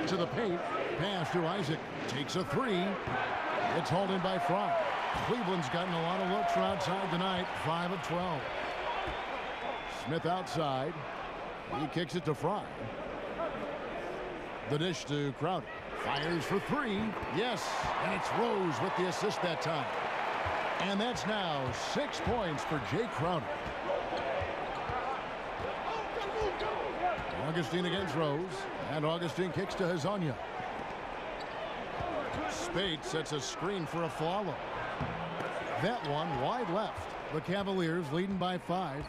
To the paint. Pass to Isaac. Takes a 3. It's hauled in by Fry. Cleveland's gotten a lot of looks from outside tonight. 5 of 12. Smith outside. He kicks it to Fry. The dish to Crowder. Fires for 3. Yes, and it's Rose with the assist that time. And that's now 6 points for Jay Crowder. Augustine against Rose. And Augustine kicks to Hezonja. Spate sets a screen for Aflalo. That one wide left. The Cavaliers leading by 5.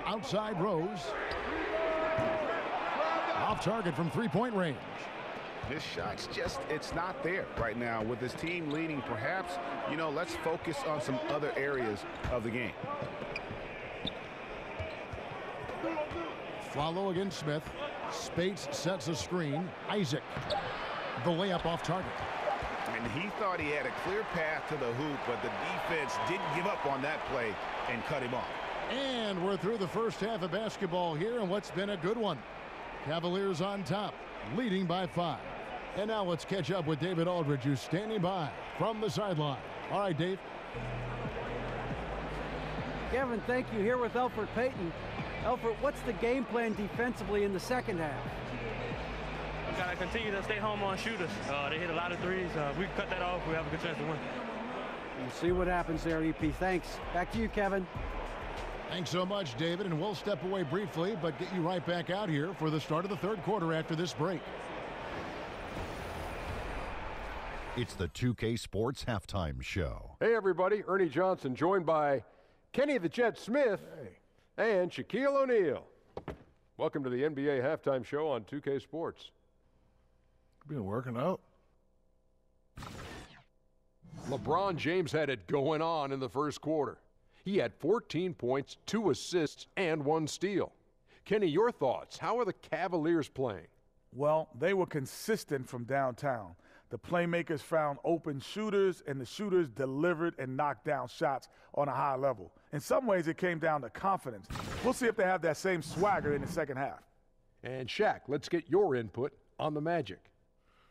Outside Rose. Off target from three-point range. His shot's just, it's not there right now. With his team leading, perhaps, let's focus on some other areas of the game. Aflalo against Smith. Spates sets a screen. Isaac. The layup off target. And he thought he had a clear path to the hoop, but the defense didn't give up on that play and cut him off. And we're through the first half of basketball here, and what's been a good one. Cavaliers on top, leading by 5. And now let's catch up with David Aldridge, who's standing by from the sideline. All right, Dave. Kevin, thank you. Here with Elfrid Payton. Elfrid, what's the game plan defensively in the second half? We got to continue to stay home on shooters. They hit a lot of threes. We can cut that off. We have a good chance to win. We'll see what happens there, EP. Thanks. Back to you, Kevin. Thanks so much, David. And we'll step away briefly, but get you right back out here for the start of the third quarter after this break. It's the 2K Sports Halftime Show. Hey, everybody. Ernie Johnson joined by Kenny the Jet Smith and Shaquille O'Neal. Welcome to the NBA Halftime Show on 2K Sports. Been working out. LeBron James had it going on in the first quarter. He had 14 points, 2 assists, and 1 steal. Kenny, your thoughts? How are the Cavaliers playing? Well, they were consistent from downtown. The playmakers found open shooters, and the shooters delivered and knocked down shots on a high level. In some ways, it came down to confidence. We'll see if they have that same swagger in the second half. And Shaq, let's get your input on the Magic.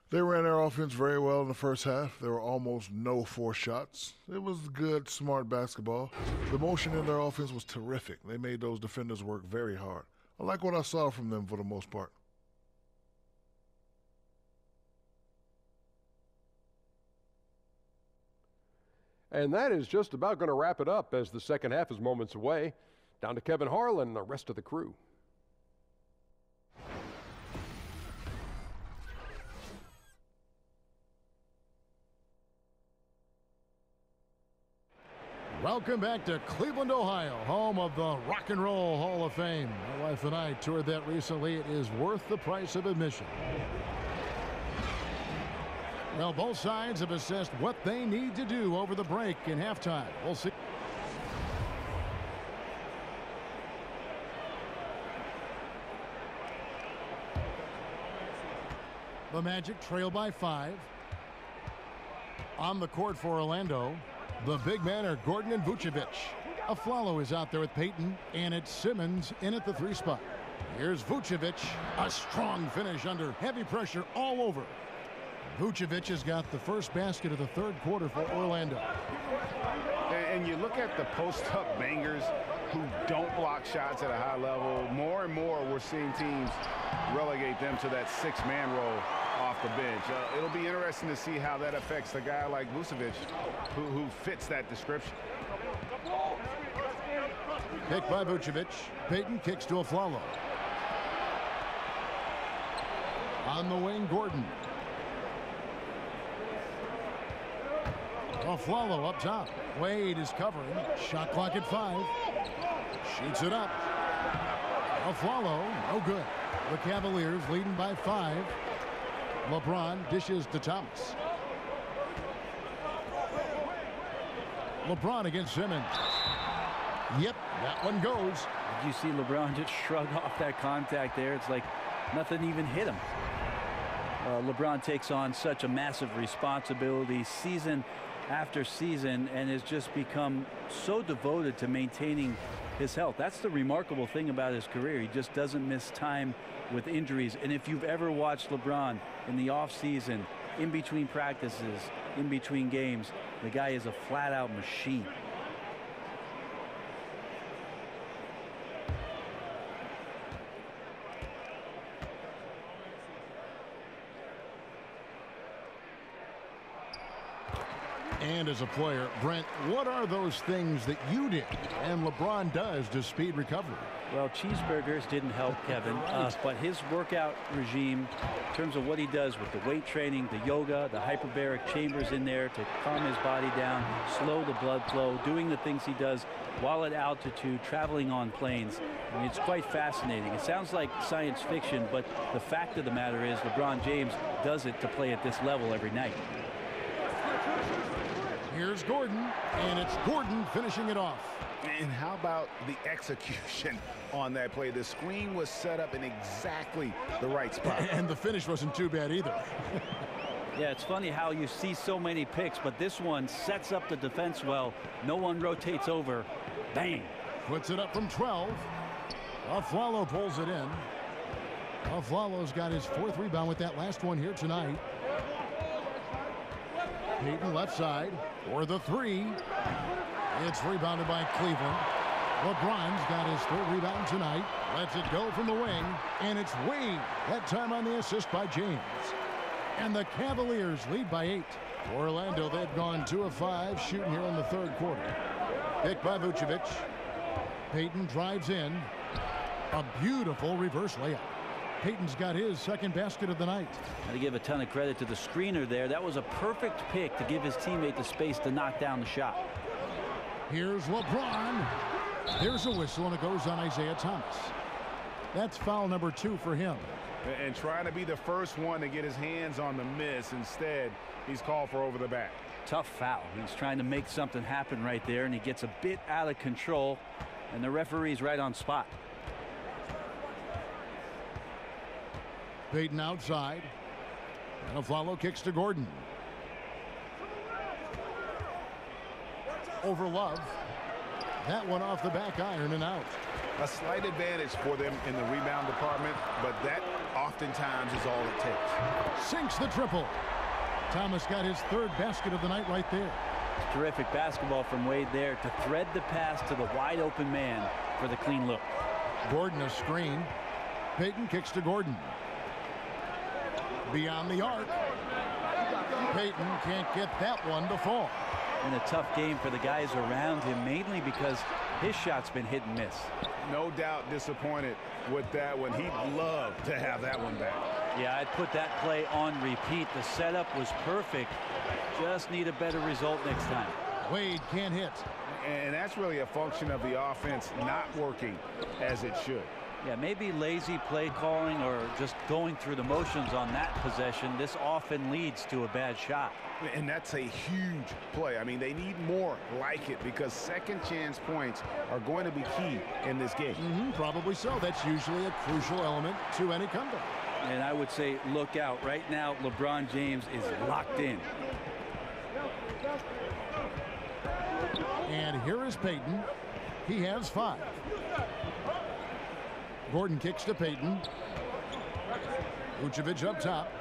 They ran their offense very well in the first half. There were almost no forced shots. It was good, smart basketball. The motion in their offense was terrific. They made those defenders work very hard. I like what I saw from them for the most part. And that is just about going to wrap it up as the second half is moments away. Down to Kevin Harlan and the rest of the crew. Welcome back to Cleveland, Ohio, home of the Rock and Roll Hall of Fame. My wife and I toured that recently. It is worth the price of admission. Well, both sides have assessed what they need to do over the break in halftime. We'll see. The Magic trail by 5. On the court for Orlando, the big men are Gordon and Vucevic. Aflalo is out there with Payton, and it's Simmons in at the 3 spot. Here's Vucevic, a strong finish under heavy pressure all over. Vucevic has got the first basket of the third quarter for Orlando. And you look at the post-up bangers who don't block shots at a high level. More and more we're seeing teams relegate them to that 6-man role off the bench. It'll be interesting to see how that affects a guy like Vucevic who fits that description. Pick by Vucevic. Payton kicks to Aflalo. On the wing, Gordon. Aflalo up top. Wade is covering. Shot clock at 5. Shoots it up. Aflalo, no good. The Cavaliers leading by 5. LeBron dishes to Thomas. LeBron against Simmons. Yep, that one goes. Did you see LeBron just shrug off that contact there? It's like nothing even hit him. LeBron takes on such a massive responsibility season after season and has just become so devoted to maintaining his health. That's the remarkable thing about his career. He just doesn't miss time with injuries. And if you've ever watched LeBron in the offseason, in between practices, in between games, the guy is a flat-out machine. And as a player, Brent, what are those things that you did and LeBron does to speed recovery? Well, cheeseburgers didn't help Kevin, but his workout regime, in terms of what he does with the weight training, the yoga, the hyperbaric chambers in there to calm his body down, slow the blood flow, doing the things he does while at altitude, traveling on planes. I mean, it's quite fascinating. It sounds like science fiction, but the fact of the matter is LeBron James does it to play at this level every night. Here's Gordon, and it's Gordon finishing it off. And how about the execution on that play? The screen was set up in exactly the right spot. And the finish wasn't too bad either. Yeah, it's funny how you see so many picks, but this one sets up the defense well. No one rotates over. Bang. Puts it up from 12. Aflalo pulls it in. Aflalo's got his 4th rebound with that last one here tonight. Payton left side for the 3. It's rebounded by Cleveland. LeBron's got his 3rd rebound tonight. Lets it go from the wing, and it's Wade. That time on the assist by James. And the Cavaliers lead by 8. Orlando, they've gone 2 of 5 shooting here in the 3rd quarter. Picked by Vucevic. Payton drives in. A beautiful reverse layup. Payton's got his 2nd basket of the night. Got to give a ton of credit to the screener there. That was a perfect pick to give his teammate the space to knock down the shot. Here's LeBron. There's a whistle, and it goes on Isaiah Thomas. That's foul number 2 for him. And trying to be the first one to get his hands on the miss. Instead, he's called for over the back. Tough foul. He's trying to make something happen right there, and he gets a bit out of control, and the referee's right on spot. Payton outside. And Aflalo kicks to Gordon. Over Love. That one off the back iron and out. A slight advantage for them in the rebound department, but that oftentimes is all it takes. Sinks the triple. Thomas got his 3rd basket of the night right there. Terrific basketball from Wade there to thread the pass to the wide open man for the clean look. Gordon a screen. Payton kicks to Gordon. Beyond the arc. Payton can't get that one to fall. And a tough game for the guys around him, mainly because his shot's been hit and miss. No doubt disappointed with that one. He'd love to have that one back. Yeah, I'd put that play on repeat. The setup was perfect. Just need a better result next time. Wade can't hit. And that's really a function of the offense not working as it should. Yeah, maybe lazy play calling or just going through the motions on that possession. This often leads to a bad shot. And that's a huge play. I mean, they need more like it because second chance points are going to be key in this game. Probably so. That's usually a crucial element to any comeback. And I would say look out. Right now, LeBron James is locked in. And here is Payton. He has 5. Gordon kicks to Payton. Vucevic up top.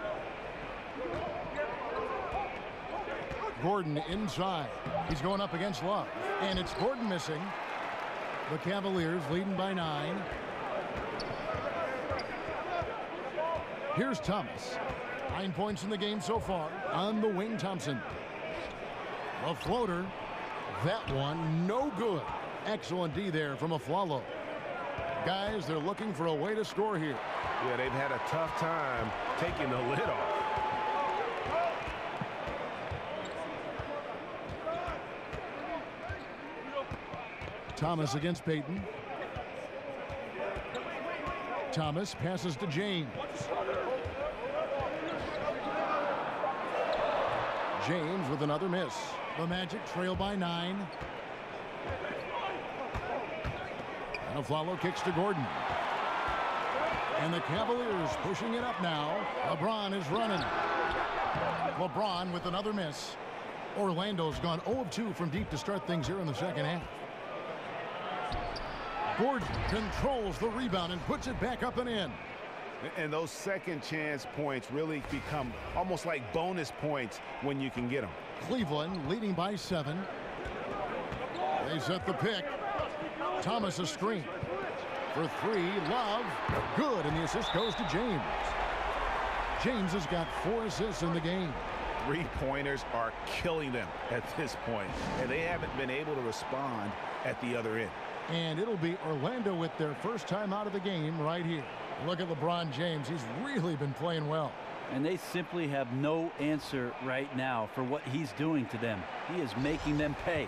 Gordon inside. He's going up against Love. And it's Gordon missing. The Cavaliers leading by 9. Here's Thomas. 9 points in the game so far. On the wing, Thompson. A floater. That one no good. Excellent D there from Aflalo. Guys, they're looking for a way to score here. Yeah, they've had a tough time taking the lid off. Thomas against Payton. Thomas passes to James. James with another miss. The Magic trail by 9. And Aflalo kicks to Gordon. And the Cavaliers pushing it up now. LeBron is running. LeBron with another miss. Orlando's gone 0 of 2 from deep to start things here in the second half. Gordon controls the rebound and puts it back up and in. And those second chance points really become almost like bonus points when you can get them. Cleveland leading by 7. They set the pick. Thomas a screen. For 3, Love. Good, and the assist goes to James. James has got 4 assists in the game. 3-pointers are killing them at this point, and they haven't been able to respond at the other end. And it'll be Orlando with their first time out of the game right here. Look at LeBron James. He's really been playing well. And they simply have no answer right now for what he's doing to them. He is making them pay.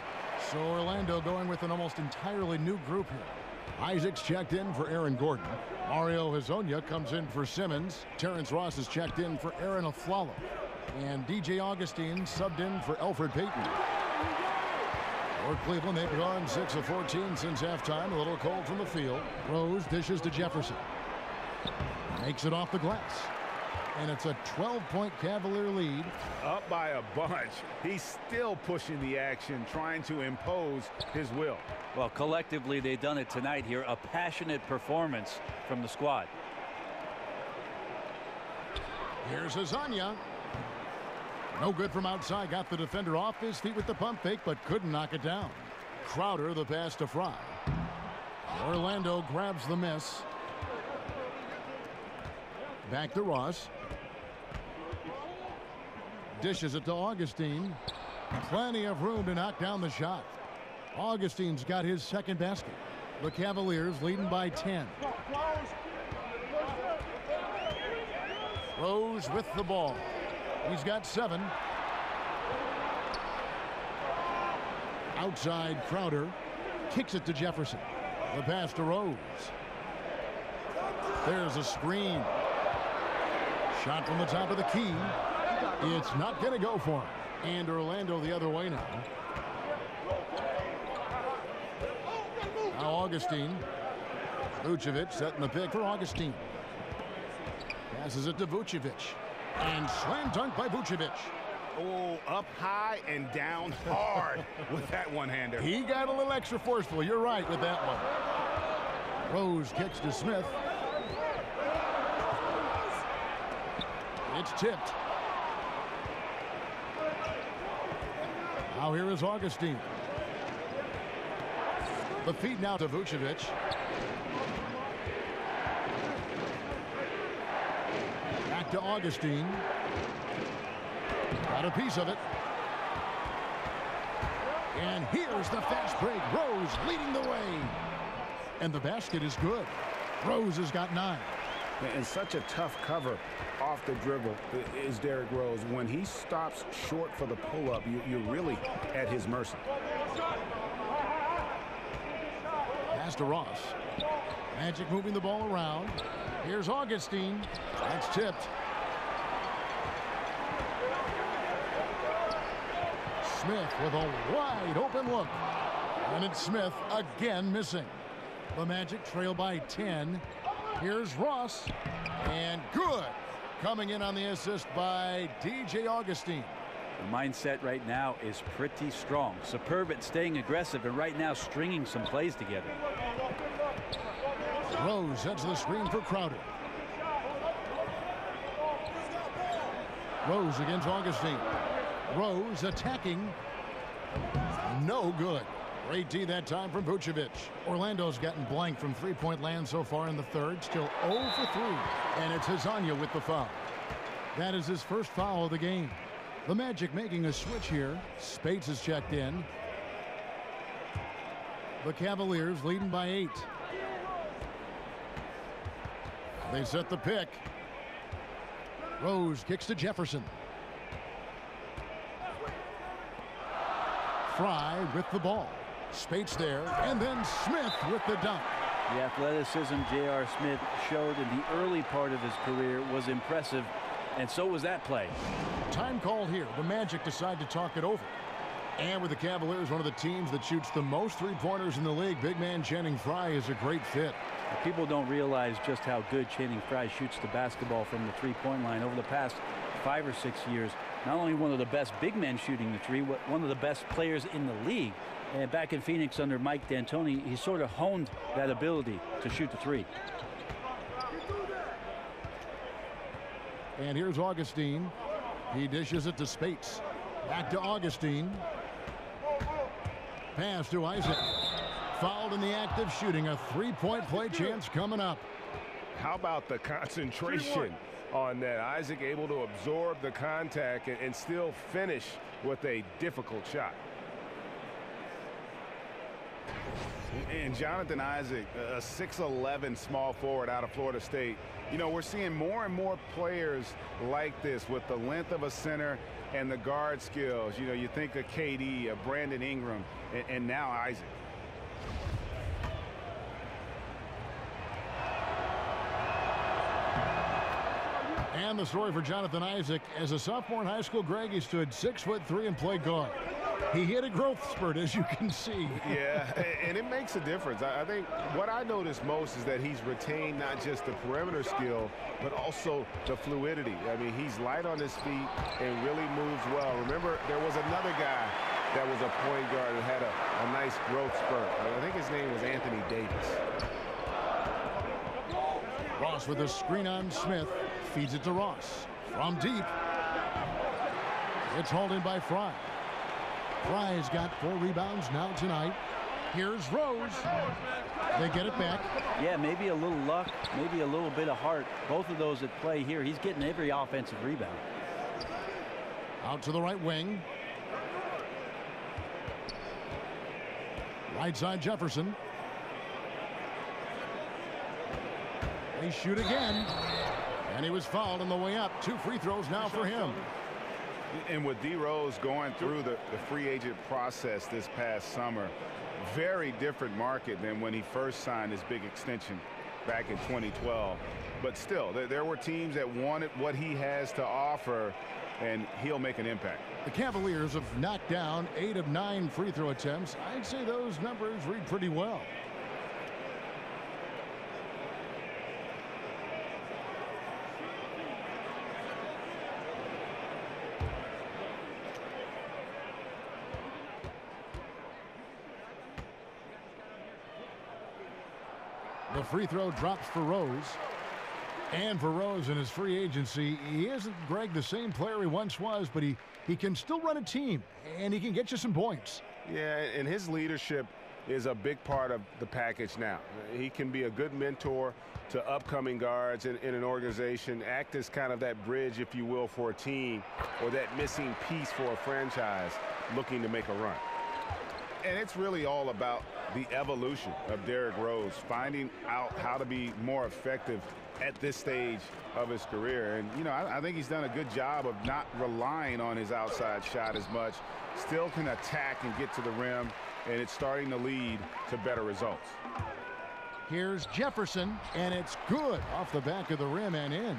So Orlando going with an almost entirely new group here. Isaac's checked in for Aaron Gordon. Mario Hezonja comes in for Simmons. Terrence Ross is checked in for Aaron Aflalo. And DJ Augustine subbed in for Elfrid Payton. For Cleveland, they've gone 6 of 14 since halftime. A little cold from the field. Rose dishes to Jefferson. Makes it off the glass. And it's a 12-point Cavalier lead. Up by a bunch. He's still pushing the action, trying to impose his will. Well, collectively, they've done it tonight here. A passionate performance from the squad. Here's Hezonja. No good from outside. Got the defender off his feet with the pump fake, but couldn't knock it down. Crowder, the pass to Fry. Orlando grabs the miss. Back to Ross. Dishes it to Augustine. Plenty of room to knock down the shot. Augustine's got his second basket. The Cavaliers leading by 10. Rose with the ball. He's got 7. Outside Crowder. Kicks it to Jefferson. The pass to Rose. There's a screen. Shot from the top of the key. It's not going to go for him. And Orlando the other way now. Now Augustine. Vucevic setting the pick for Augustine. Passes it to Vucevic. And slam dunk by Vucevic. Oh, up high and down hard with that one-hander. He got a little extra forceful. You're right with that one. Rose kicks to Smith. It's tipped. Now here is Augustine. The feed now to Vucevic. Back to Augustine. Got a piece of it. And here's the fast break. Rose leading the way. And the basket is good. Rose has got 9. And such a tough cover off the dribble is Derrick Rose. When he stops short for the pull-up, you're really at his mercy. Pass to Ross. Magic moving the ball around. Here's Augustine. That's tipped. Smith with a wide open look. And it's Smith again missing. The Magic trail by 10. Here's Ross. And good. Coming in on the assist by DJ Augustine. The mindset right now is pretty strong. Superb at staying aggressive and right now stringing some plays together. Rose sets the screen for Crowder. Rose against Augustine. Rose attacking. No good. Great D that time from Vucevic. Orlando's gotten blank from three-point land so far in the third. Still 0 for 3. And it's Hezonja with the foul. That is his first foul of the game. The Magic making a switch here. Spates is checked in. The Cavaliers leading by 8. They set the pick. Rose kicks to Jefferson. Fry with the ball. Spates there, and then Smith with the dunk. The athleticism J.R. Smith showed in the early part of his career was impressive, And so was that play. Time called here. The Magic decide to talk it over. And with the Cavaliers, one of the teams that shoots the most three-pointers in the league, big man Channing Frye is a great fit. People don't realize just how good Channing Frye shoots the basketball from the three-point line. Over the past 5 or 6 years, not only one of the best big men shooting the three, but one of the best players in the league. And back in Phoenix under Mike D'Antoni, he sort of honed that ability to shoot the three. And here's Augustine. He dishes it to Spates. Back to Augustine. Pass to Isaac. Fouled in the act of shooting. A three-point play chance coming up. How about the concentration on that? Isaac able to absorb the contact and still finish with a difficult shot. And Jonathan Isaac, a 6'11" small forward out of Florida State. You know, we're seeing more and more players like this with the length of a center and the guard skills. You know, you think of KD, of Brandon Ingram, and now Isaac. And the story for Jonathan Isaac. As a sophomore in high school, Greg, he stood 6'3" and played guard. He hit a growth spurt, as you can see. Yeah, and it makes a difference. I think what I notice most is that he's retained not just the perimeter skill, but also the fluidity. I mean, he's light on his feet and really moves well. Remember, there was another guy that was a point guard that had a nice growth spurt. I think his name was Anthony Davis. Ross with a screen on Smith. Feeds it to Ross. From deep. It's holding by Frye. Frye's got 4 rebounds now tonight. Here's Rose. They get it back. Yeah, maybe a little luck, maybe a little bit of heart. Both of those at play here. He's getting every offensive rebound. Out to the right wing. Right side Jefferson. They shoot again. And he was fouled on the way up. 2 free throws now for him. And with D. Rose going through the free agent process this past summer, very different market than when he first signed his big extension back in 2012. But still, there were teams that wanted what he has to offer, and he'll make an impact. The Cavaliers have knocked down 8 of 9 free throw attempts. I'd say those numbers read pretty well. The free throw drops for Rose. And for Rose in his free agency, he isn't, Greg, the same player he once was, but he can still run a team, and he can get you some points. Yeah, and his leadership is a big part of the package now. He can be a good mentor to upcoming guards in an organization, act as kind of that bridge, if you will, for a team, or that missing piece for a franchise looking to make a run. And it's really all about the evolution of Derrick Rose, finding out how to be more effective at this stage of his career. And, you know, I think he's done a good job of not relying on his outside shot as much, still can attack and get to the rim, and it's starting to lead to better results. Here's Jefferson, and it's good off the back of the rim and in.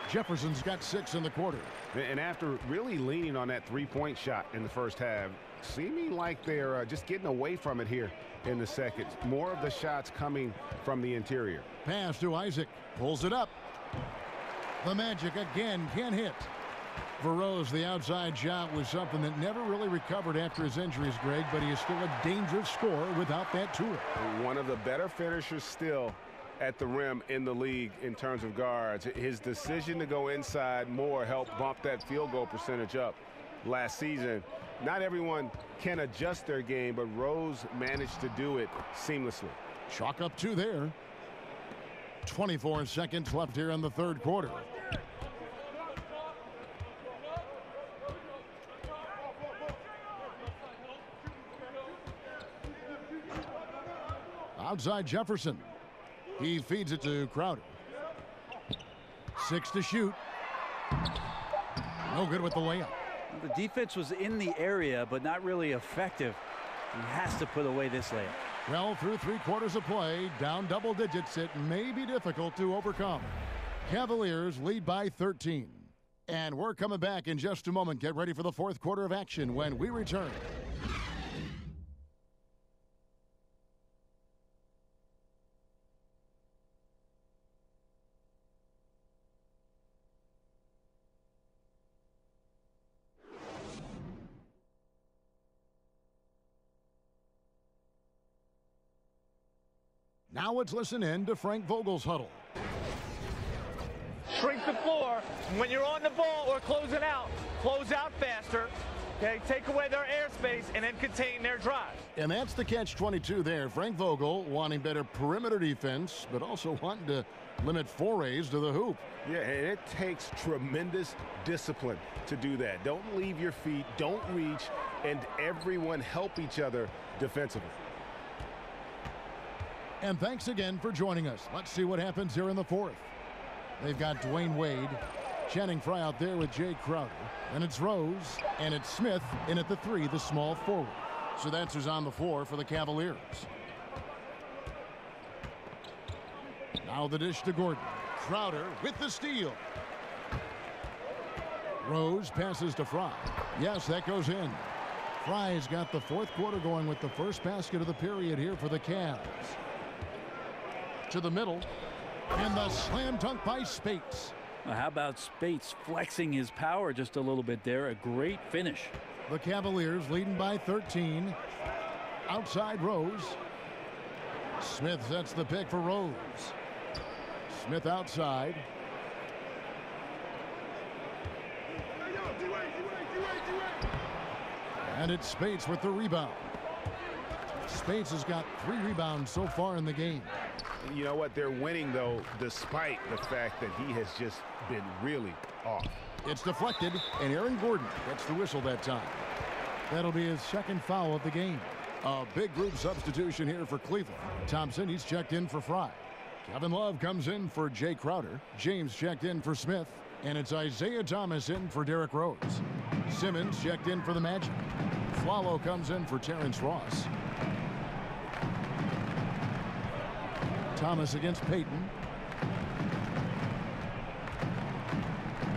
Jefferson's got 6 in the quarter. And after really leaning on that three-point shot in the first half, seeming like they're just getting away from it here in the second. More of the shots coming from the interior. Pass to Isaac. Pulls it up. The Magic again can't hit. For Rose, the outside shot was something that never really recovered after his injuries, Greg, but he is still a dangerous scorer without that tool. One of the better finishers still at the rim in the league in terms of guards. His decision to go inside more helped bump that field goal percentage up last season. Not everyone can adjust their game, but Rose managed to do it seamlessly. Chalk up 2 there. 24 seconds left here in the third quarter. Outside Jefferson. He feeds it to Crowder. 6 to shoot. No good with the layup. The defense was in the area, but not really effective. He has to put away this layup. Well, through 3 quarters of play, down double digits, it may be difficult to overcome. Cavaliers lead by 13. And we're coming back in just a moment. Get ready for the fourth quarter of action when we return. Now let's listen in to Frank Vogel's huddle. Shrink the floor. When you're on the ball or closing out, close out faster. Okay, take away their airspace and then contain their drive. And that's the catch-22 there. Frank Vogel wanting better perimeter defense, but also wanting to limit forays to the hoop. Yeah, and it takes tremendous discipline to do that. Don't leave your feet, don't reach, and everyone help each other defensively. And thanks again for joining us. Let's see what happens here in the fourth. They've got Dwayne Wade, Channing Frye out there with Jay Crowder. And it's Rose, and it's Smith in at the 3, the small forward. So that's who's on the floor for the Cavaliers. Now the dish to Gordon. Crowder with the steal. Rose passes to Frye. Yes, that goes in. Frye's got the fourth quarter going with the first basket of the period here for the Cavs. To the middle, and the slam dunk by Spates. Well, how about Spates flexing his power just a little bit there? A great finish. The Cavaliers leading by 13. Outside Rose. Smith sets the pick for Rose. Smith outside. And it's Spates with the rebound. Spates has got 3 rebounds so far in the game. You know what? They're winning, though, despite the fact that he has just been really off. It's deflected, and Aaron Gordon gets the whistle that time. That'll be his second foul of the game. A big group substitution here for Cleveland. Thompson, he's checked in for Frye. Kevin Love comes in for Jay Crowder. James checked in for Smith. And it's Isaiah Thomas in for Derrick Rose. Simmons checked in for the Magic. Flalo comes in for Terrence Ross. Thomas against Payton.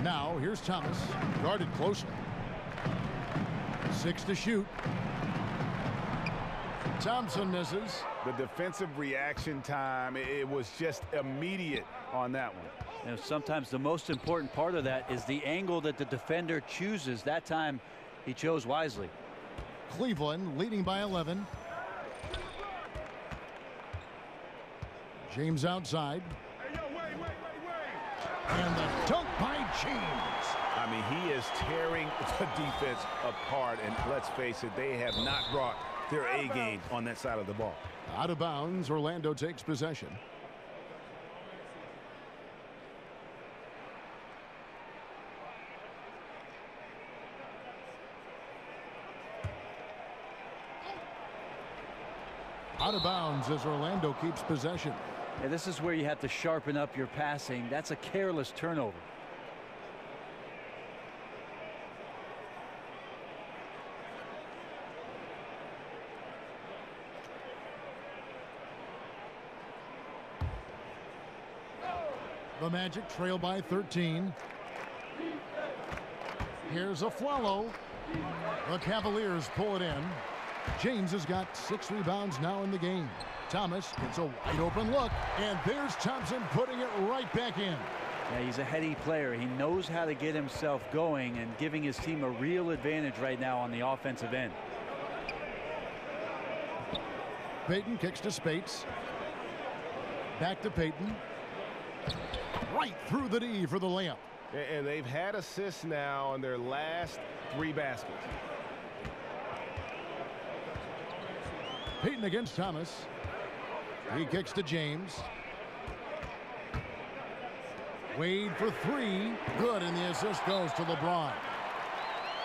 Now here's Thomas, guarded closely. 6 to shoot. Thompson misses. The defensive reaction time, it was just immediate on that one. You know, sometimes the most important part of that is the angle that the defender chooses. That time he chose wisely. Cleveland leading by 11. James outside. And the dunk by James. I mean, he is tearing the defense apart. And let's face it, they have not brought their A game on that side of the ball. Out of bounds, Orlando takes possession. Out of bounds as Orlando keeps possession. Yeah, this is where you have to sharpen up your passing. That's a careless turnover. The Magic trail by 13. Here's a Flalo. The Cavaliers pull it in. James has got 6 rebounds now in the game. Thomas gets a wide open look, and there's Thompson putting it right back in. Yeah, he's a heady player. He knows how to get himself going and giving his team a real advantage right now on the offensive end. Payton kicks to Spates. Back to Payton. Right through the D for the layup. And they've had assists now on their last 3 baskets. Payton against Thomas. He kicks to James. Wade for 3. Good, and the assist goes to LeBron.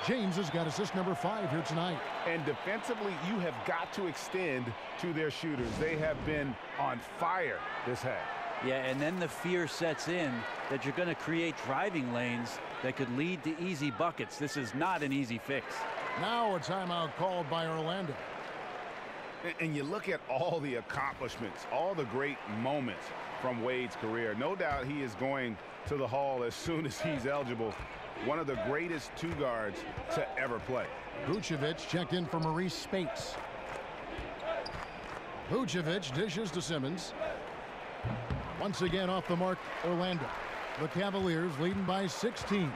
James has got assist number 5 here tonight. And defensively, you have got to extend to their shooters. They have been on fire this half. Yeah, and then the fear sets in that you're going to create driving lanes that could lead to easy buckets. This is not an easy fix. Now a timeout called by Orlando. And you look at all the accomplishments, all the great moments from Wade's career. No doubt he is going to the Hall as soon as he's eligible. one of the greatest two guards to ever play. Vucevic checked in for Maurice Spates. Vucevic dishes to Simmons. Once again off the mark, Orlando. The Cavaliers leading by 16.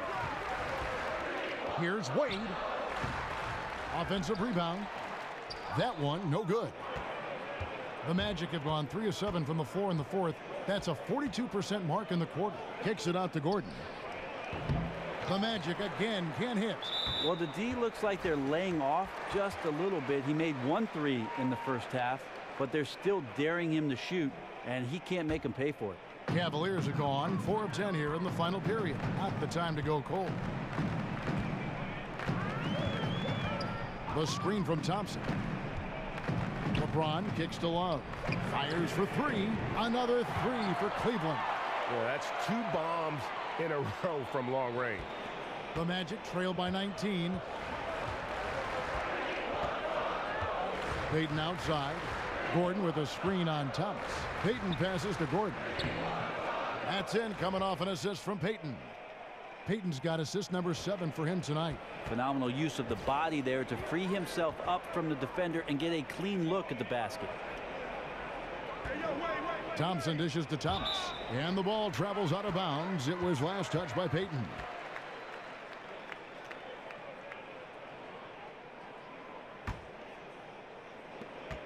Here's Wade. Offensive rebound. That one, no good. The Magic have gone 3 of 7 from the floor in the fourth. That's a 42% mark in the quarter. Kicks it out to Gordon. The Magic again can't hit. Well, the D looks like they're laying off just a little bit. He made 1 3 in the first half, but they're still daring him to shoot, and he can't make them pay for it. Cavaliers are gone 4 of 10 here in the final period. Not the time to go cold. The screen from Thompson. LeBron kicks to Love. Fires for 3. Another 3 for Cleveland. Yeah, that's 2 bombs in a row from long range. The Magic trail by 19. Payton outside. Gordon with a screen on Thomas. Payton passes to Gordon. That's in, coming off an assist from Payton. Payton's got assist number 7 for him tonight. Phenomenal use of the body there to free himself up from the defender and get a clean look at the basket. Thompson dishes to Thomas. And the ball travels out of bounds. It was last touched by Payton.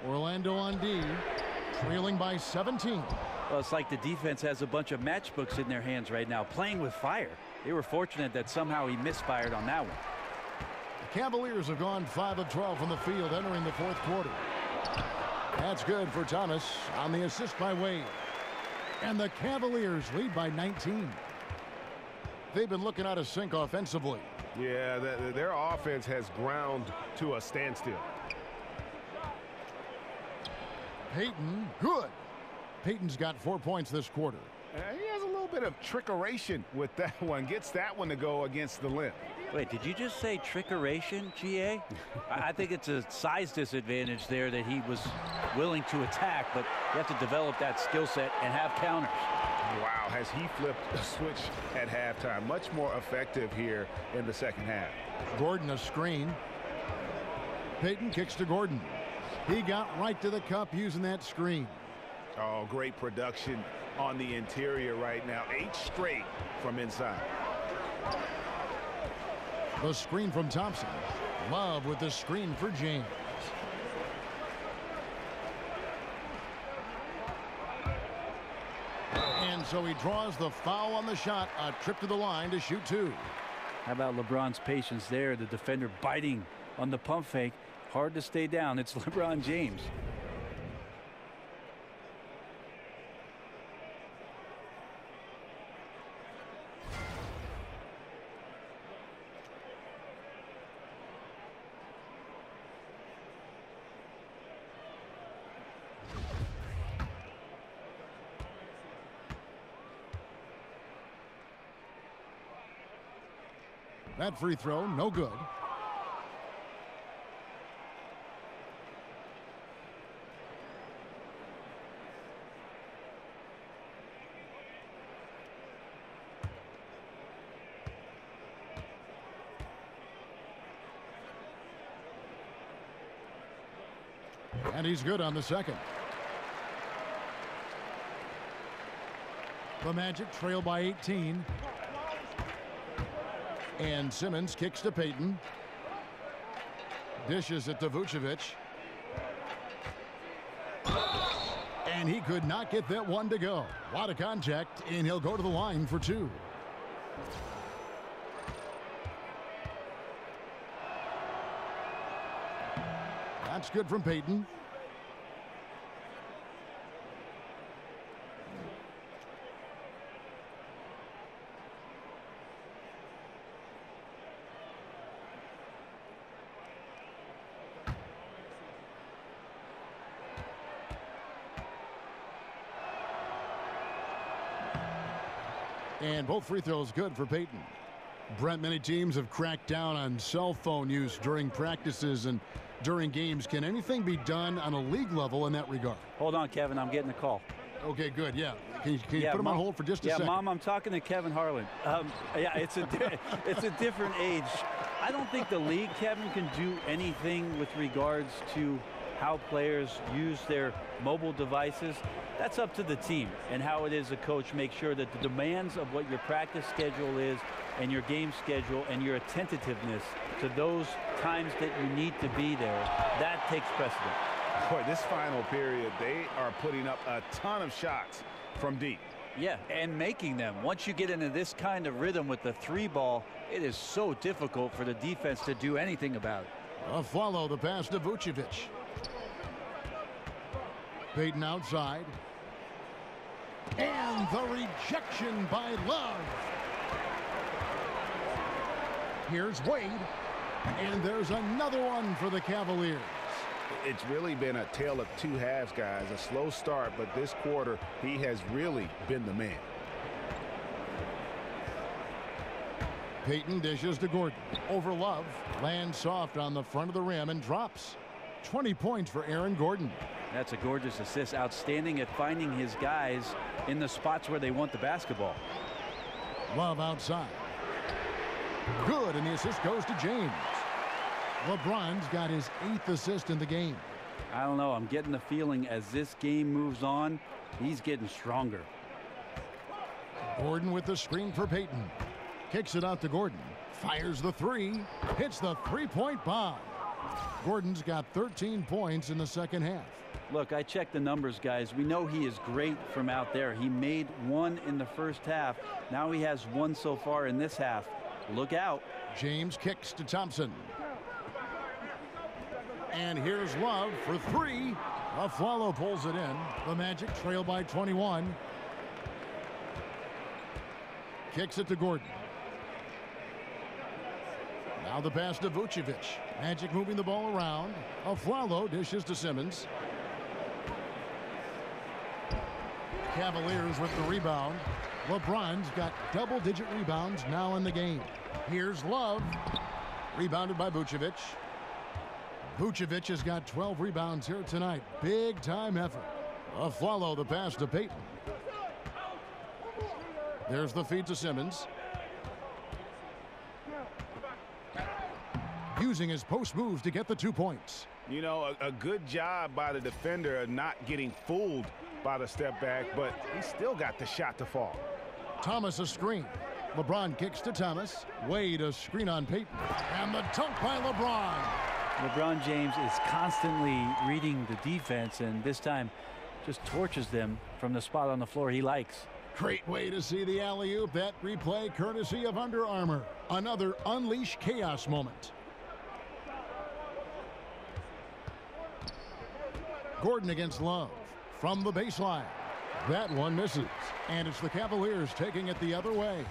Orlando on D, trailing by 17. Well, it's like the defense has a bunch of matchbooks in their hands right now, playing with fire. They were fortunate that somehow he misfired on that one. The Cavaliers have gone 5 of 12 from the field entering the fourth quarter. That's good for Thomas on the assist by Wade. And the Cavaliers lead by 19. They've been looking out of sync offensively. Yeah, their offense has ground to a standstill. Payton, good. Payton's got 4 points this quarter. He has a little bit of trickeration with that one. Gets that one to go against the limb. Wait, did you just say trickeration, GA? I think it's a size disadvantage there that he was willing to attack, but you have to develop that skill set and have counters. Wow, has he flipped a switch at halftime. Much more effective here in the second half. Gordon a screen. Payton kicks to Gordon. He got right to the cup using that screen. Oh, great production on the interior right now. 8 straight from inside. The screen from Thompson. Love with the screen for James. And so he draws the foul on the shot. A trip to the line to shoot 2. How about LeBron's patience there? The defender biting on the pump fake. Hard to stay down. It's LeBron James. That free throw, no good. And he's good on the second. The Magic trail by 18. And Simmons kicks to Payton. Dishes it to Vucevic. And he could not get that one to go. A lot of contact, and he'll go to the line for 2. That's good from Payton. And both free throws good for Payton. Brent, many teams have cracked down on cell phone use during practices and during games. Can anything be done on a league level in that regard? Hold on, Kevin. I'm getting a call. Okay, good. Yeah. Can you put him on hold for just a second? Yeah, Mom, I'm talking to Kevin Harlan. Yeah, it's a different age. I don't think the league, Kevin, can do anything with regards to how players use their mobile devices. That's up to the team and how it is a coach make sure that the demands of what your practice schedule is and your game schedule and your attentiveness to those times that you need to be there, that takes precedent. Boy, this final period, they are putting up a ton of shots from deep. Yeah, and making them. Once you get into this kind of rhythm with the 3-ball, it is so difficult for the defense to do anything about it. Follow the pass to Vucevic. Payton outside. And the rejection by Love. Here's Wade. And there's another one for the Cavaliers. It's really been a tale of two halves, guys. A slow start, but this quarter, he has really been the man. Payton dishes to Gordon. Over Love. Lands soft on the front of the rim and drops. 20 points for Aaron Gordon. That's a gorgeous assist. Outstanding at finding his guys in the spots where they want the basketball. Love outside. Good, and the assist goes to James. LeBron's got his 8th assist in the game. I don't know. I'm getting the feeling as this game moves on, he's getting stronger. Gordon with the screen for Payton. Kicks it out to Gordon. Fires the 3. Hits the 3-point bomb. Gordon's got 13 points in the second half. Look, I checked the numbers, guys. We know he is great from out there. He made 1 in the first half. Now he has 1 so far in this half. Look out. James kicks to Thompson. And here's Love for 3. Afflalo pulls it in. The Magic trail by 21. Kicks it to Gordon. Now the pass to Vucevic. Magic moving the ball around. Afflalo dishes to Simmons. Cavaliers with the rebound. LeBron's got double-digit rebounds now in the game. Here's Love. Rebounded by Vucevic. Vucevic has got 12 rebounds here tonight. Big-time effort. Afflalo the pass to Payton. There's the feed to Simmons. Using his post moves to get the 2 points. You know, a good job by the defender of not getting fooled by the step back, but he still got the shot to fall. Thomas a screen. LeBron kicks to Thomas. Wade a screen on Payton. And the dunk by LeBron. LeBron James is constantly reading the defense, and this time just torches them from the spot on the floor he likes. Great way to see the alley-oop. That replay courtesy of Under Armour. Another unleash chaos moment. Gordon against Love from the baseline. That one misses. And it's the Cavaliers taking it the other way.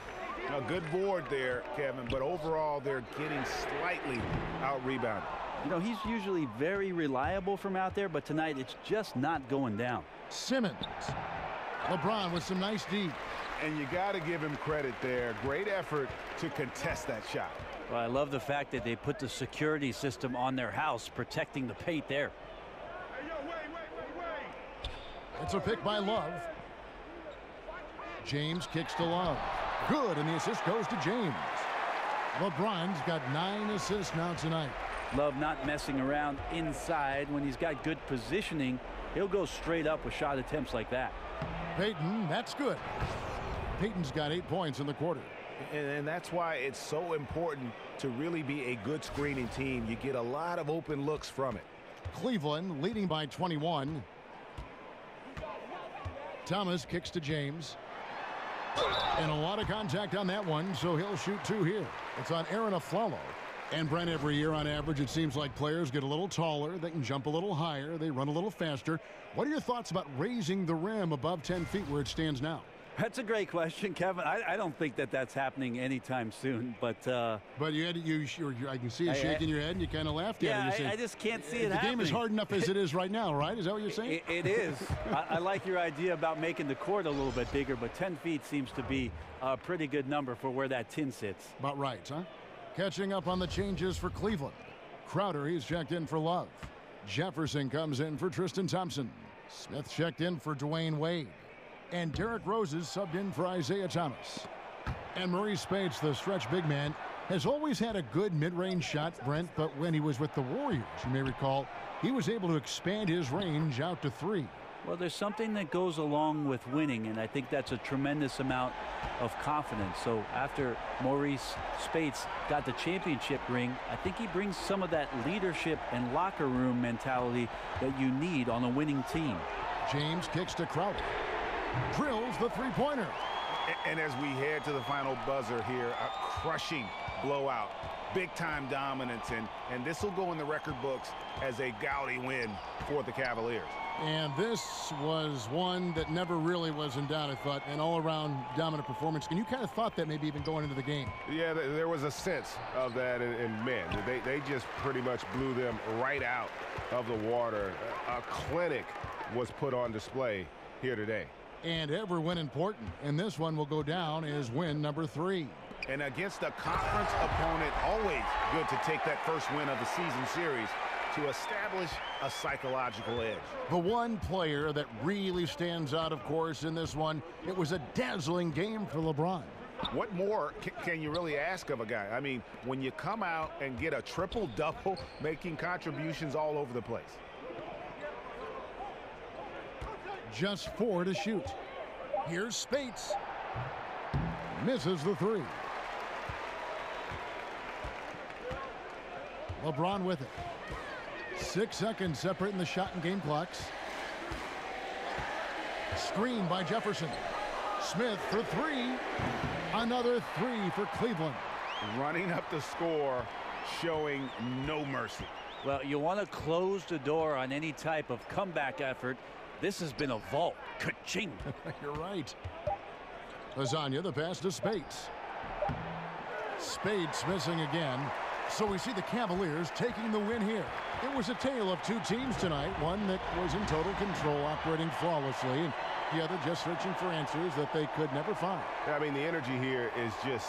A good board there, Kevin, but overall they're getting slightly out-rebounded. You know, he's usually very reliable from out there, but tonight it's just not going down. Simmons. LeBron with some nice D. And you got to give him credit there. Great effort to contest that shot. Well, I love the fact that they put the security system on their house, protecting the paint there. It's a pick by Love. James kicks to Love. Good, and the assist goes to James. LeBron's got 9 assists now tonight. Love not messing around inside. When he's got good positioning, he'll go straight up with shot attempts like that. Payton, that's good. Payton's got 8 points in the quarter. And that's why it's so important to really be a good screening team. You get a lot of open looks from it. Cleveland leading by 21. Thomas kicks to James. And a lot of contact on that one, so he'll shoot 2 here. It's on Aaron Afflalo. And Brent, every year on average, it seems like players get a little taller, they can jump a little higher, they run a little faster. What are your thoughts about raising the rim above 10 feet where it stands now? That's a great question, Kevin. I don't think that that's happening anytime soon, but you had I can see you shaking your head and you kind of laughed at it. I just can't see it happening. The game is hard enough as it is right now, right? Is that what you're saying? It is. I like your idea about making the court a little bit bigger, but 10 feet seems to be a pretty good number for where that tin sits. About right, huh? Catching up on the changes for Cleveland. Crowder, he's checked in for Love. Jefferson comes in for Tristan Thompson. Smith checked in for Dwayne Wade. And Derrick Rose is subbed in for Isaiah Thomas. And Maurice Spates, the stretch big man, has always had a good mid-range shot, Brent, but when he was with the Warriors, you may recall, he was able to expand his range out to 3. Well, there's something that goes along with winning, and I think that's a tremendous amount of confidence. So after Maurice Spates got the championship ring, I think he brings some of that leadership and locker room mentality that you need on a winning team. James kicks to Crowder. Drills the three-pointer. And as we head to the final buzzer here, a crushing blowout, big-time dominance, and this will go in the record books as a gaudy win for the Cavaliers. And this was one that never really was in doubt, I thought, an all-around dominant performance. And you kind of thought that maybe even going into the game. Yeah, there was a sense of that, and man, they just pretty much blew them right out of the water. A clinic was put on display here today. And every win important, and this one will go down as win number 3. And against a conference opponent, always good to take that first win of the season series to establish a psychological edge. The one player that really stands out, of course, in this one, it was a dazzling game for LeBron. What more can you really ask of a guy? I mean, when you come out and get a triple-double, making contributions all over the place. Just 4 to shoot. Here's Spates. Misses the 3. LeBron with it. 6 seconds separating the shot and game clocks. Screen by Jefferson. Smith for 3. Another 3 for Cleveland. Running up the score, showing no mercy. Well, you want to close the door on any type of comeback effort. This has been a vault. Ka-ching. You're right. Lasagna, the pass to Spates. Spates missing again. So we see the Cavaliers taking the win here. It was a tale of 2 teams tonight. One that was in total control, operating flawlessly, and the other just searching for answers that they could never find. I mean, the energy here is just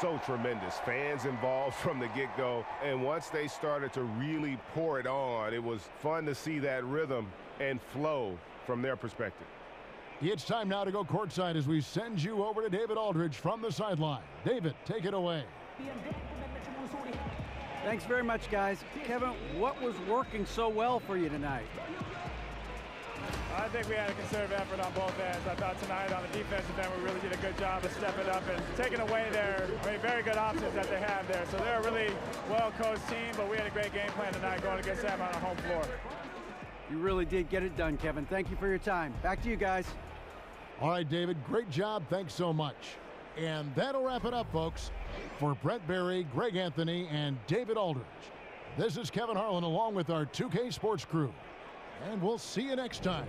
so tremendous. Fans involved from the get-go, and once they started to really pour it on, it was fun to see that rhythm and flow from their perspective. It's time now to go courtside as we send you over to David Aldridge from the sideline. David, take it away. Thanks very much, guys. Kevin, what was working so well for you tonight? I think we had a concerted effort on both ends. I thought tonight on the defensive end we really did a good job of stepping up and taking away their very good options that they have there. So they're a really well-coached team, but we had a great game plan tonight going against them on our home floor. You really did get it done, Kevin. Thank you for your time. Back to you guys. All right, David, great job. Thanks so much. And that'll wrap it up, folks. For Brett Berry, Greg Anthony, and David Aldridge, this is Kevin Harlan along with our 2K Sports crew. And we'll see you next time.